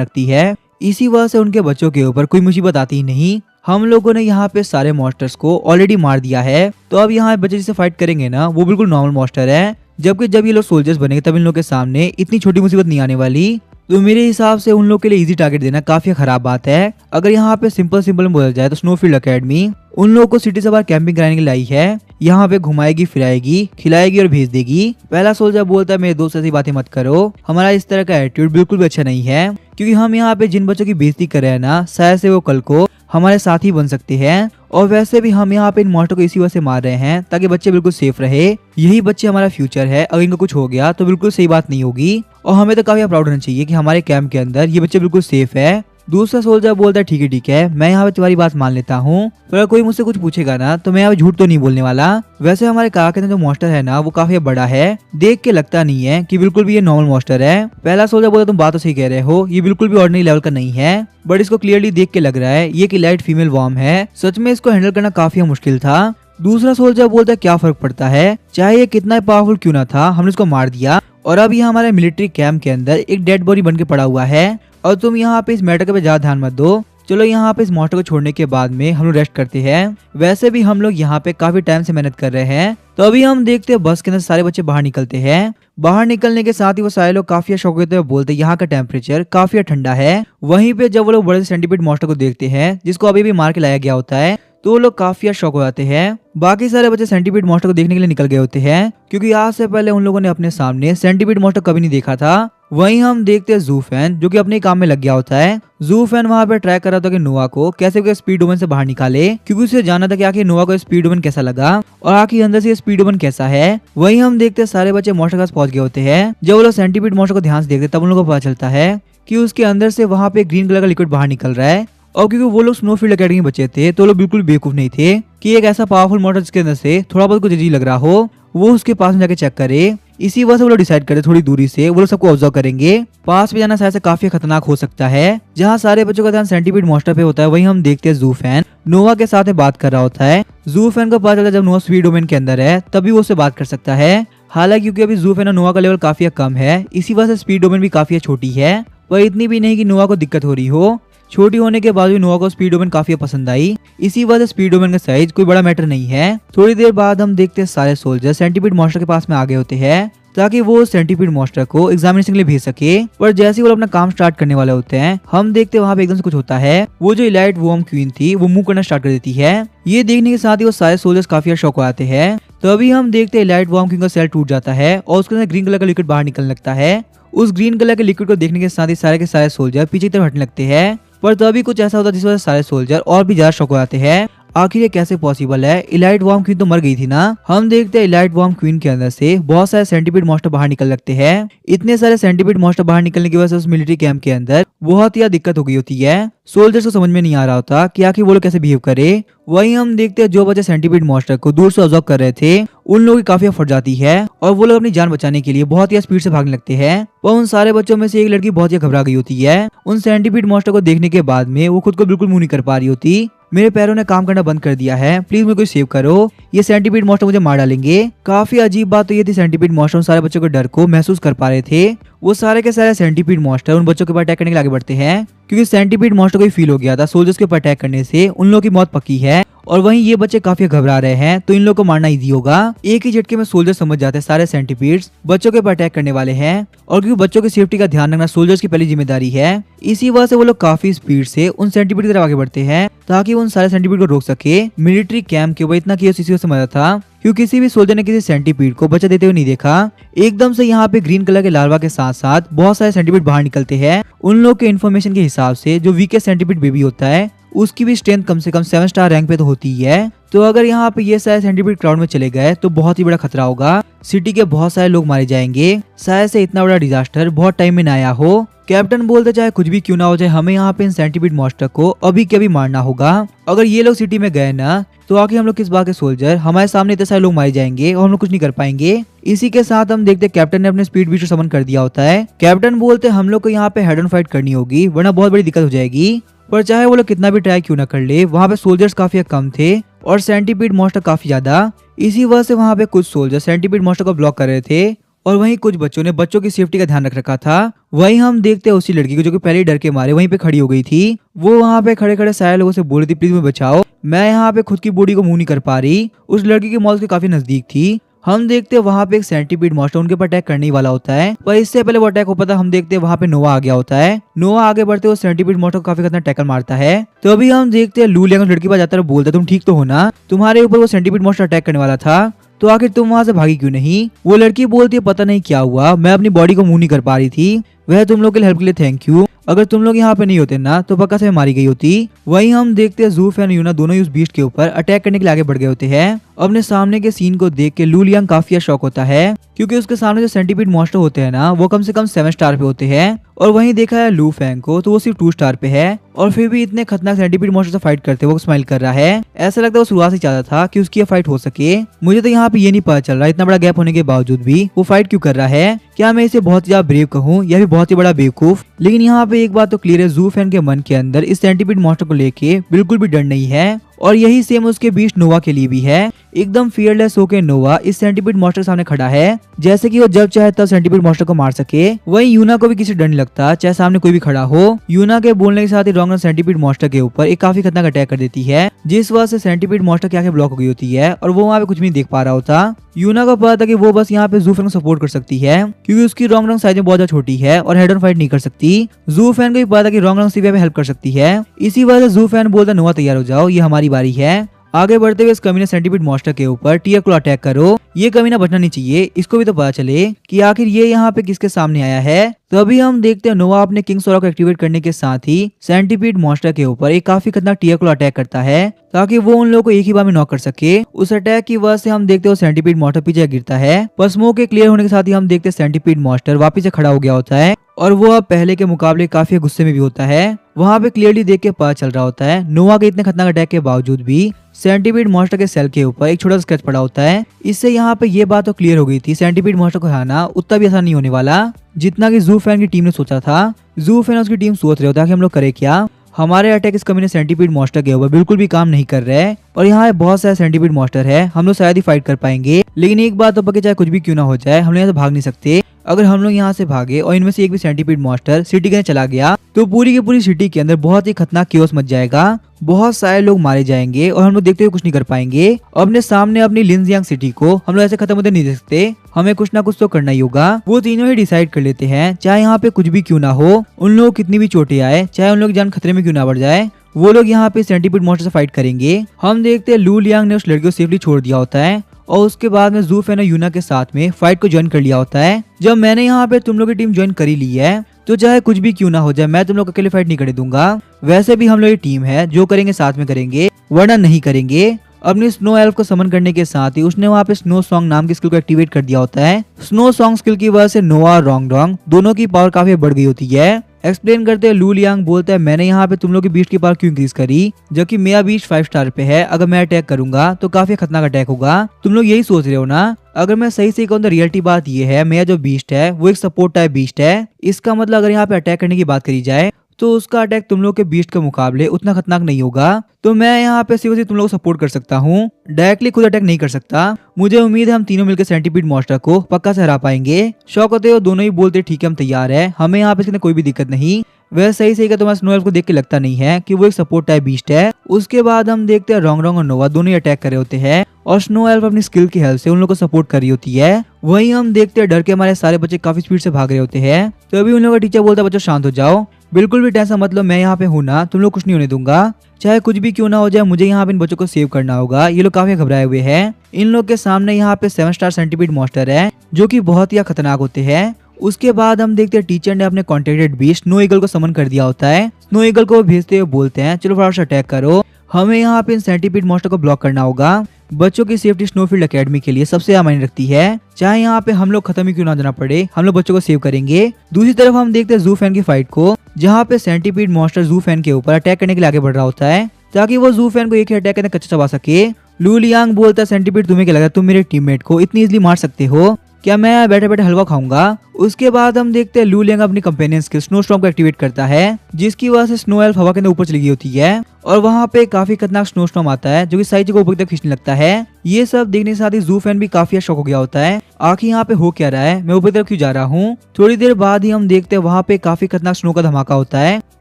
रखती है, इसी वजह से उनके बच्चों के ऊपर कोई मुसीबत आती ही नहीं। हम लोगों ने यहाँ पे सारे मॉन्स्टर्स को ऑलरेडी मार दिया है। तो अब यहाँ बच्चे जिससे फाइट करेंगे ना वो बिल्कुल नॉर्मल मॉन्स्टर है, जबकि जब ये लोग सोल्जर्स बनेंगे तब इन लोग के सामने इतनी छोटी मुसीबत नहीं आने वाली। तो मेरे हिसाब से उन लोग के लिए इजी टारगेट देना काफी खराब बात है। अगर यहाँ पे सिंपल में बोला जाए तो स्नोफील्ड एकेडमी उन लोगों को सिटी से बाहर कैंपिंग कराने के लिए आई है। यहाँ पे घुमाएगी, फिराएगी, खिलाएगी और भेज देगी। पहला सोल्जर बोलता है मेरे दोस्त ऐसी बातें मत करो, हमारा इस तरह का एटीट्यूड बिल्कुल भी अच्छा नहीं है, क्योंकि हम यहाँ पे जिन बच्चों की बेइज्जती कर रहे हैं ना शायद से वो कल को हमारे साथ ही बन सकते हैं। और वैसे भी हम यहाँ पे इन मॉन्स्टर को इसी वजह से मार रहे हैं ताकि बच्चे बिल्कुल सेफ रहे। यही बच्चे हमारा फ्यूचर है, अगर इनको कुछ हो गया तो बिल्कुल सही बात नहीं होगी। और हमें तो काफी प्राउड होना चाहिए कि हमारे कैंप के अंदर ये बच्चे बिल्कुल सेफ है। दूसरा सोल्जर बोलता है ठीक है मैं यहाँ पे तुम्हारी बात मान लेता हूँ, पर अगर कोई मुझसे कुछ पूछेगा ना तो मैं यहाँ पे झूठ तो नहीं बोलने वाला। वैसे हमारे काका के अंदर जो मॉन्स्टर है ना वो काफी बड़ा है, देख के लगता नहीं है कि बिल्कुल भी ये नॉर्मल मॉन्स्टर है। पहला सोल्जर बोलता तुम बात तो सही कह रहे हो, ये बिल्कुल भी ऑर्डिनरी लेवल का नहीं है, बट इसको क्लियरली देख के लग रहा है ये कि लाइट फीमेल वॉर्म है। सच में इसको हैंडल करना काफी मुश्किल था। दूसरा सोल्जर बोलता है क्या फर्क पड़ता है, चाहे ये कितना पावरफुल क्यों ना था, हमने इसको मार दिया और अब ये हमारे मिलिट्री कैंप के अंदर एक डेड बॉडी बन के पड़ा हुआ है और तुम यहाँ पे इस मैटर पे ज्यादा ध्यान मत दो। चलो यहाँ पे इस मॉन्स्टर को छोड़ने के बाद में हम लोग रेस्ट करते हैं। वैसे भी हम लोग यहाँ पे काफी टाइम से मेहनत कर रहे हैं। तो अभी हम देखते हैं बस के अंदर सारे बच्चे बाहर निकलते हैं। बाहर निकलने के साथ ही वो सारे लोग काफी शौक होते हैं, बोलते हैं यहाँ का टेम्परेचर काफी ठंडा है। वहीं पे जब वो लोग बड़े सेंटीपीड मॉन्स्टर को देखते हैं जिसको अभी भी मार के लाया गया होता है तो वो लोग काफी शौक हो जाते हैं। बाकी सारे बच्चे सेंटीपीड मॉन्स्टर को देखने के लिए निकल गए होते हैं, क्योंकि आज से पहले उन लोगों ने अपने सामने सेंटीपीड मॉन्स्टर कभी नहीं देखा था। वहीं हम देखते हैं जू फैन जो कि अपने काम में लग गया होता है। जू फैन वहाँ पे ट्राई कर रहा था कि नोआ को कैसे स्पीड वुमन से बाहर निकाले, क्योंकि उसे जानना था कि आखिर नोआ को स्पीड वुमन कैसा लगा और आखिर अंदर से स्पीड वुमन कैसा है। वहीं हम देखते हैं सारे बच्चे मॉन्स्टर के पास पहुंच गए होते हैं। जब वो लोग सेंटीपीड मॉन्स्टर को ध्यान से देखते तब उन लोगों को पता चलता है कि उसके अंदर से वहाँ पे ग्रीन कलर का लिक्विड बाहर निकल रहा है। और क्योंकि वो लोग स्नोफील्ड एकेडमी बच्चे थे तो लोग बिल्कुल बेवकूफ नहीं थे कि एक ऐसा पावरफुल मॉन्स्टर जिसके अंदर से थोड़ा बहुत कुछ अजीब लग रहा हो वो उसके पास में जाके चेक करे। इसी वजह से वो लोग डिसाइड करे थोड़ी दूरी से वो लोग सबको ऑब्जर्व करेंगे। पास में जाना शायद से काफी खतरनाक हो सकता है। जहाँ सारे बच्चों का ध्यान सेंटीपीड मॉन्स्टर पे होता है वहीं हम देखते हैं जू फैन नोवा के साथ में बात कर रहा होता है। जू फैन को पता चलता है जब नोवा स्पीड डोमेन के अंदर है तभी वो उससे बात कर सकता है। हालांकि क्योंकि अभी जू फैन और नोवा का लेवल काफी कम है, इसी वजह से स्पीड डोमेन भी काफी छोटी है, पर इतनी भी नहीं कि नोवा को दिक्कत हो रही हो। छोटी होने के बाद भी नोवा को स्पीड डोमेन काफी पसंद आई, इसी वजह से स्पीड डोमेन का साइज कोई बड़ा मैटर नहीं है। थोड़ी देर बाद हम देखते हैं सारे सोल्जर सेंटीपीड मॉन्स्टर के पास में आ गए होते हैं ताकि वो सेंटीपीड मॉन्स्टर को एग्जामिनेशन के लिए भेज सके। पर जैसे ही वो अपना काम स्टार्ट करने वाले होते हैं हम देखते हैं वहाँ पे एकदम से कुछ होता है। वो जो इलाइट वॉर्म क्वीन थी वो मूव करना स्टार्ट कर देती है। ये देखने के साथ ही वो सारे सोल्जर्स काफी शौक हो आते हैं। तो अभी हम देखते हैं इलाइट वॉर्म क्वीन का सेल टूट जाता है और उसके अंदर ग्रीन कलर का लिक्विड बाहर निकलने लगता है। उस ग्रीन कलर के लिक्विड को देखने के साथ ही सारे के सारे सोल्जर पीछे की तरफ हटने लगते हैं। पर तभी कुछ ऐसा होता है जिस वजह से सारे सोल्जर और भी ज्यादा शौक हो जाते हैं। आखिर ये कैसे पॉसिबल है, इलाइट वॉर्म क्वीन तो मर गई थी ना। हम देखते हैं इलाइट वॉर्म क्वीन के अंदर से बहुत सारे सेंटीपीड मॉन्स्टर बाहर निकल लगते हैं। इतने सारे सेंटीपीड मॉन्स्टर बाहर निकलने की वजह से उस मिलिट्री कैंप के अंदर बहुत ही दिक्कत हो गई होती है। सोल्जर्स को समझ में नहीं आ रहा होता कि आखिर वो लोग कैसे बिहेव करे। वहीं हम देखते हैं जो बच्चे सेंटीपीड मॉन्स्टर को दूर से ऑब्जर्व कर रहे थे उन लोगों की काफी फट जाती है और वो लोग अपनी जान बचाने के लिए बहुत ही स्पीड से भागने लगते हैं। पर उन सारे बच्चों में से एक लड़की बहुत ही घबरा गई होती है। उन सेंटीपीड मॉन्स्टर को देखने के बाद में वो खुद को बिल्कुल मूव नहीं कर पा रही होती। मेरे पैरों ने काम करना बंद कर दिया है, प्लीज मुझे कोई सेव करो, ये सेंटीपीड मॉन्स्टर मुझे मार डालेंगे। काफी अजीब बात तो ये थी, सेंटीपीड मॉन्स्टर उन सारे बच्चों के डर को महसूस कर पा रहे थे। वो सारे के सारे सेंटीपीड मॉन्स्टर उन बच्चों के ऊपर अटैक करने के लिए आगे बढ़ते हैं, क्योंकि सेंटीपीड मॉन्स्टर को फील हो गया था सोल्जर्स के ऊपर अटैक करने से उन लोगों की मौत पक्की है और वहीं ये बच्चे काफी घबरा रहे हैं, तो इन लोगों को मारना इजी होगा। एक ही झटके में सोल्जर समझ जाते हैं सारे सेंटीपीड्स बच्चों के ऊपर अटैक करने वाले हैं, और क्योंकि बच्चों की सेफ्टी का ध्यान रखना सोल्जर्स की पहली जिम्मेदारी है, इसी वजह से वो लोग काफी स्पीड से उन सेंटीपीड की तरफ आगे बढ़ते हैं ताकि उन सारे सेंटीपीड को रोक सके। मिलिट्री कैंप के ऊपर इतना केस इसी वजह से मजा था क्योंकि किसी भी सोल्जर ने किसी सेंटीपीड को बचा देते हुए नहीं देखा। एकदम से यहाँ पे ग्रीन कलर के लार्वा के साथ साथ बहुत सारे सेंटीपीड बाहर निकलते हैं। उन लोग के इन्फॉर्मेशन के हिसाब से जो वीकेस्ट सेंटीपीड बेबी होता है उसकी भी स्ट्रेंथ कम से कम 7 स्टार रैंक पे तो होती ही है। तो अगर यहाँ पे ये सारे सेंटीपीड क्राउड में चले गए तो बहुत ही बड़ा खतरा होगा, सिटी के बहुत सारे लोग मारे जाएंगे। शायद से इतना बड़ा डिजास्टर बहुत टाइम में न आया हो। कैप्टन बोलते चाहे कुछ भी क्यों ना हो जाए, हमें यहाँ पे इन सेंटीपीड मॉन्स्टर को अभी के अभी मारना होगा। अगर ये लोग सिटी में गए ना तो आखिर हम लोग किस बात के सोल्जर, हमारे सामने इतने सारे लोग मारे जाएंगे और हम लोग कुछ नहीं कर पाएंगे। इसी के साथ हम देखते कैप्टन ने अपने स्पीड बीस्ट को समन कर दिया होता है। कैप्टन बोलते हम लोग को यहाँ पे हेड ऑन फाइट करनी होगी वरना बहुत बड़ी दिक्कत हो जाएगी। पर चाहे वो लोग कितना भी ट्राई क्यों ना कर ले, वहाँ पे सोल्जर्स काफी कम थे और सेंटीपीड मॉन्स्टर काफी ज्यादा। इसी वजह से वहाँ पे कुछ सोल्जर सेंटीपीड मॉन्स्टर को ब्लॉक कर रहे थे और वहीं कुछ बच्चों ने बच्चों की सेफ्टी का ध्यान रख रखा था। वहीं हम देखते उसी लड़की को जो कि पहले ही डर के मारे वहीं पे खड़ी हो गई थी। वो वहाँ पे खड़े खड़े सारे लोगों से बोल रही थी प्लीज मुझे बचाओ, मैं यहाँ पे खुद की बॉडी को मूव नहीं कर पा रही। उस लड़की की मौत के काफी नजदीक थी। हम देखते वहाँ पे एक सेंटीपीड मॉन्स्टर उनके ऊपर अटैक करने ही वाला होता है, पर इससे पहले वो अटैक हो पाता हम देखते वहाँ पे नोवा आ गया होता है। नोवा आगे बढ़ते वो सेंटीपीड मॉन्स्टर को काफी खतरनाक टैकल मारता है। तो अभी हम देखते हैं लू लियांग उस लड़की के पास जाता है और बोलता है तुम ठीक तो हो ना, तुम्हारे ऊपर वो सेंटीपीड मॉन्स्टर अटैक करने वाला था तो आखिर तुम वहाँ से भागी क्यों नहीं। वो लड़की बोलती है पता नहीं क्या हुआ, मैं अपनी बॉडी को मूव नहीं कर पा रही थी। वह तुम लोग के हेल्प के लिए थैंक यू, अगर तुम लोग यहाँ पे नहीं होते ना तो पक्का से मारी गई होती। वहीं हम देखते हैं ज़ूफ और यूना दोनों ही उस बीस्ट के ऊपर अटैक करने के लिए आगे बढ़ गए होते हैं। अपने सामने के सीन को देख के लू लियांग काफी शॉक होता है क्योंकि उसके सामने जो सेंटीपीड मॉन्स्टर होते हैं ना वो कम से कम 7 स्टार पे होते हैं और वहीं देखा है लू फैंग को तो वो सिर्फ 2 स्टार पे है और फिर भी इतने खतरनाक सेंटीपीड मॉन्स्टर से फाइट करते वो स्माइल कर रहा है। ऐसा लगता है वो शुरुआत से चाहता था कि उसकी फाइट हो सके। मुझे तो यहाँ पे ये नहीं पता चल रहा इतना बड़ा गैप होने के बावजूद भी वो फाइट क्यों कर रहा है। क्या मैं इसे बहुत ज्यादा ब्रेव कहूँ या फिर बहुत ही बड़ा बेवकूफ। लेकिन यहाँ पे एक बात तो क्लियर है, ज़ू फैन के मन के अंदर इस सेंटीपीड मॉन्स्टर को लेके बिल्कुल भी डर नहीं है और यही सेम उसके बीच नोवा के लिए भी है। एकदम फियरलेस होकर नोवा इस सेंटीपीड मॉन्स्टर सामने खड़ा है जैसे कि वो जब चाहे तब सेंटीपीड मॉन्स्टर को मार सके। वहीं यूना को भी किसी डर नहीं लगता चाहे सामने कोई भी खड़ा हो। यूना के बोलने के साथ ही रॉन्गन सेंटीपीड मॉन्स्टर के ऊपर एक काफी खतरनाक अटैक कर देती है जिस वजह से सेंटीपीड मॉन्स्टर की आंखें ब्लॉक हो गई होती है और वो वहाँ पे कुछ भी नहीं देख पा रहा होता। यूना को पता था कि वो बस यहाँ पे ज़ू फैन को सपोर्ट कर सकती है क्योंकि उसकी रॉन्ग साइज में बहुत ज्यादा छोटी है और हेड ऑन फाइट नहीं कर सकती। ज़ू फैन को भी पता था कि रॉन्ग सिर्फ हेल्प कर सकती है। इसी वजह से ज़ू फैन बोलता नोवा तैयार हो जाओ ये हमारी बारी है। आगे बढ़ते हुए इस कमीने सेंटीपीड मॉन्स्टर के ऊपर टीयर को अटैक करो। ये कमीना बचना नहीं चाहिए, इसको भी तो पता चले कि आखिर ये यहाँ पे किसके सामने आया है। तो अभी हम देखते हैं नोवा अपने किंग सोरा को एक्टिवेट करने के साथ ही सेंटीपीड मॉन्स्टर के ऊपर एक काफी खतरनाक टीयर को अटैक करता है ताकि वो उन लोगों को एक ही बार में नॉक कर सके। उस अटैक की वजह से हम देखते हैं सेंटीपीड मॉन्स्टर पीछे गिरता है पर स्मोक के क्लियर होने के साथ ही हम देखते हैं सेंटीपीड मॉन्स्टर वापिस से खड़ा हो गया होता है और वो अब पहले के मुकाबले काफी गुस्से में भी होता है। वहाँ पे क्लियरली देख के पता चल रहा होता है नोवा के इतने खतरनाक अटैक के बावजूद भी सेंटीपीड मॉन्स्टर के सेल के ऊपर एक छोटा सा स्क्रैच पड़ा होता है। इससे यहाँ पे ये बात तो क्लियर हो गई थी सेंटीपीड मॉन्स्टर को हराना उतना भी आसान नहीं होने वाला जितना कि ज़ू फैन की टीम ने सोचा था। ज़ू फैन उसकी टीम सोच रहे होता कि हम लोग करें क्या, हमारे अटैक इस कमीने सेंटीपीड मॉन्स्टर के ऊपर बिल्कुल भी काम नहीं कर रहे हैं और यहाँ बहुत सारे सेंटीपीड मॉन्स्टर है, हम लोग शायद ही फाइट कर पाएंगे। लेकिन एक बात तो पक्की चाहे कुछ भी क्यों ना हो जाए हम लोग यहाँ से भाग नहीं सकते। अगर हम लोग यहाँ से भागे और इनमें से एक भी सेंटीपीड मॉन्स्टर सिटी के अंदर चला गया तो पूरी की पूरी सिटी के अंदर बहुत ही खतरनाक केओस मच जाएगा, बहुत सारे लोग मारे जाएंगे और हम लोग देखते हुए कुछ नहीं कर पाएंगे। अपने सामने अपनी लिनजियांग सिटी को हम लोग ऐसे खत्म होते नहीं देख सकते, हमें कुछ ना कुछ तो करना ही होगा। वो तीनों ही डिसाइड कर लेते हैं चाहे यहाँ पे कुछ भी क्यों ना हो, उन लोग कितनी भी चोटें आए, चाहे उन लोग जान खतरे में क्यों ना बढ़ जाए, वो लोग यहाँ पे सेंटीपीड मॉन्स्टर से फाइट करेंगे। हम देखते हैं लू लियांग ने उस लड़की को सेफली छोड़ दिया होता है और उसके बाद में ज़ू फैन और यूना के साथ में फाइट को ज्वाइन कर लिया होता है। जब मैंने यहाँ पे तुम लोग की टीम ज्वाइन करी ली है तो चाहे कुछ भी क्यों ना हो जाए मैं तुम लोग अकेले फाइट नहीं करने दूंगा। वैसे भी हम लोग की टीम है, जो करेंगे साथ में करेंगे वरना नहीं करेंगे। अपनी स्नो एल्फ को समन करने के साथ ही उसने वहाँ पे स्नो सॉन्ग नाम की स्किल को एक्टिवेट कर दिया होता है। स्नो सॉन्ग स्किल की वजह से नोवा और रोंगडोंग दोनों की पावर काफी बढ़ गई होती है। एक्सप्लेन करते हैं लू लियांग बोलता है मैंने यहाँ पे तुम लोग की बीस्ट की पावर क्यों इंक्रीज करी, जबकि मेरा बीस्ट 5 स्टार पे है, अगर मैं अटैक करूंगा तो काफी खतरनाक अटैक होगा। तुम लोग यही सोच रहे हो ना। अगर मैं सही से कहूँ तो रियलिटी बात ये है मेरा जो बीस्ट है वो एक सपोर्ट टाइप बीस्ट है। इसका मतलब अगर यहाँ पे अटैक करने की बात करी जाए तो उसका अटैक तुम लोग के बीस्ट के मुकाबले उतना खतरनाक नहीं होगा। तो मैं यहाँ पे सिर्फ तुम लोग को सपोर्ट कर सकता हूँ, डायरेक्टली खुद अटैक नहीं कर सकता। मुझे उम्मीद है हम तीनों मिलकर सेंटीपीड मॉन्स्टर को पक्का से हरा पाएंगे। शौक होते हो दोनों ही बोलते ठीक है हम तैयार है, हमें यहाँ पे इसके कोई भी दिक्कत नहीं। वह सही सही का तुम्हारा स्नो एल्फ को देख के लगता नहीं है कि वो एक सपोर्ट टाइप बीस्ट है। उसके बाद हम देखते हैं रोंग रोंग और नोवा दोनों ही अटैक कर रहे होते हैं और स्नो एल्फ अपनी स्किल की हेल्प से उन लोगों को सपोर्ट कर रही होती है। वहीं हम देखते हैं डर के हमारे सारे बच्चे काफी स्पीड से भाग रहे होते हैं। तो अभी उन लोगों का टीचर बोलता है बच्चों शांत हो जाओ, बिल्कुल भी टेंशन मत लो, मैं यहाँ पे हूँ ना, तुम लोग कुछ नहीं होने दूंगा, चाहे कुछ भी क्यों ना हो जाए, मुझे यहाँ पे इन बच्चों को सेव करना होगा। ये लोग काफी घबराए हुए हैं। इन लोग के सामने यहाँ पे 7 स्टार सेंटीपीड मॉन्स्टर है जो कि बहुत ही खतरनाक होते हैं। उसके बाद हम देखते हैं टीचर ने अपने कॉन्टेक्टेड बीस्ट स्नो ईगल को समन कर दिया होता है। स्नो ईगल को भेजते हुए बोलते हैं चलो फटाफट अटैक करो, हमें यहाँ पे इन सेंटीपीड मॉन्स्टर को ब्लॉक करना होगा। बच्चों की सेफ्टी स्नोफील्ड एकेडमी के लिए सबसे ज्यादा मायने रखती है, चाहे यहाँ पे हम लोग खत्म ही क्यों ना जाना पड़े, हम लोग बच्चों को सेव करेंगे। दूसरी तरफ हम देखते हैं जू फैन की फाइट को, जहाँ पे सेंटीपीड मॉन्स्टर जू फैन के ऊपर अटैक करने के लिए आगे बढ़ रहा होता है ताकि वो जू फैन को एक ही अटैक करके कच्चा चबा सके। लू लियांग बोलता है सेंटीपीड तुम्हें क्या लगा तुम मेरे टीममेट को इतनी इजीली मार सकते हो, क्या मैं बैठे बैठे हलवा खाऊंगा। उसके बाद हम देखते हैं लू लियांग अपनी कंपेनियन स्किल स्नो स्टॉर्म को एक्टिवेट करता है, जिसकी वजह से स्नो एल्फ हवा के अंदर ऊपर चली गई होती है और वहाँ पे काफी खतरनाक स्नो स्टॉर्म आता है जो कि सारी जगह ऊपर तक खींचने लगता है। ये सब देखने के साथ ही जू फैन भी काफी शॉक हो गया होता है, आखिर यहाँ पे हो क्या रहा है, मैं ऊपर तरफ क्यों जा रहा हूँ। थोड़ी देर बाद ही हम देखते हैं वहाँ पे काफी खतरनाक स्नो का धमाका होता है,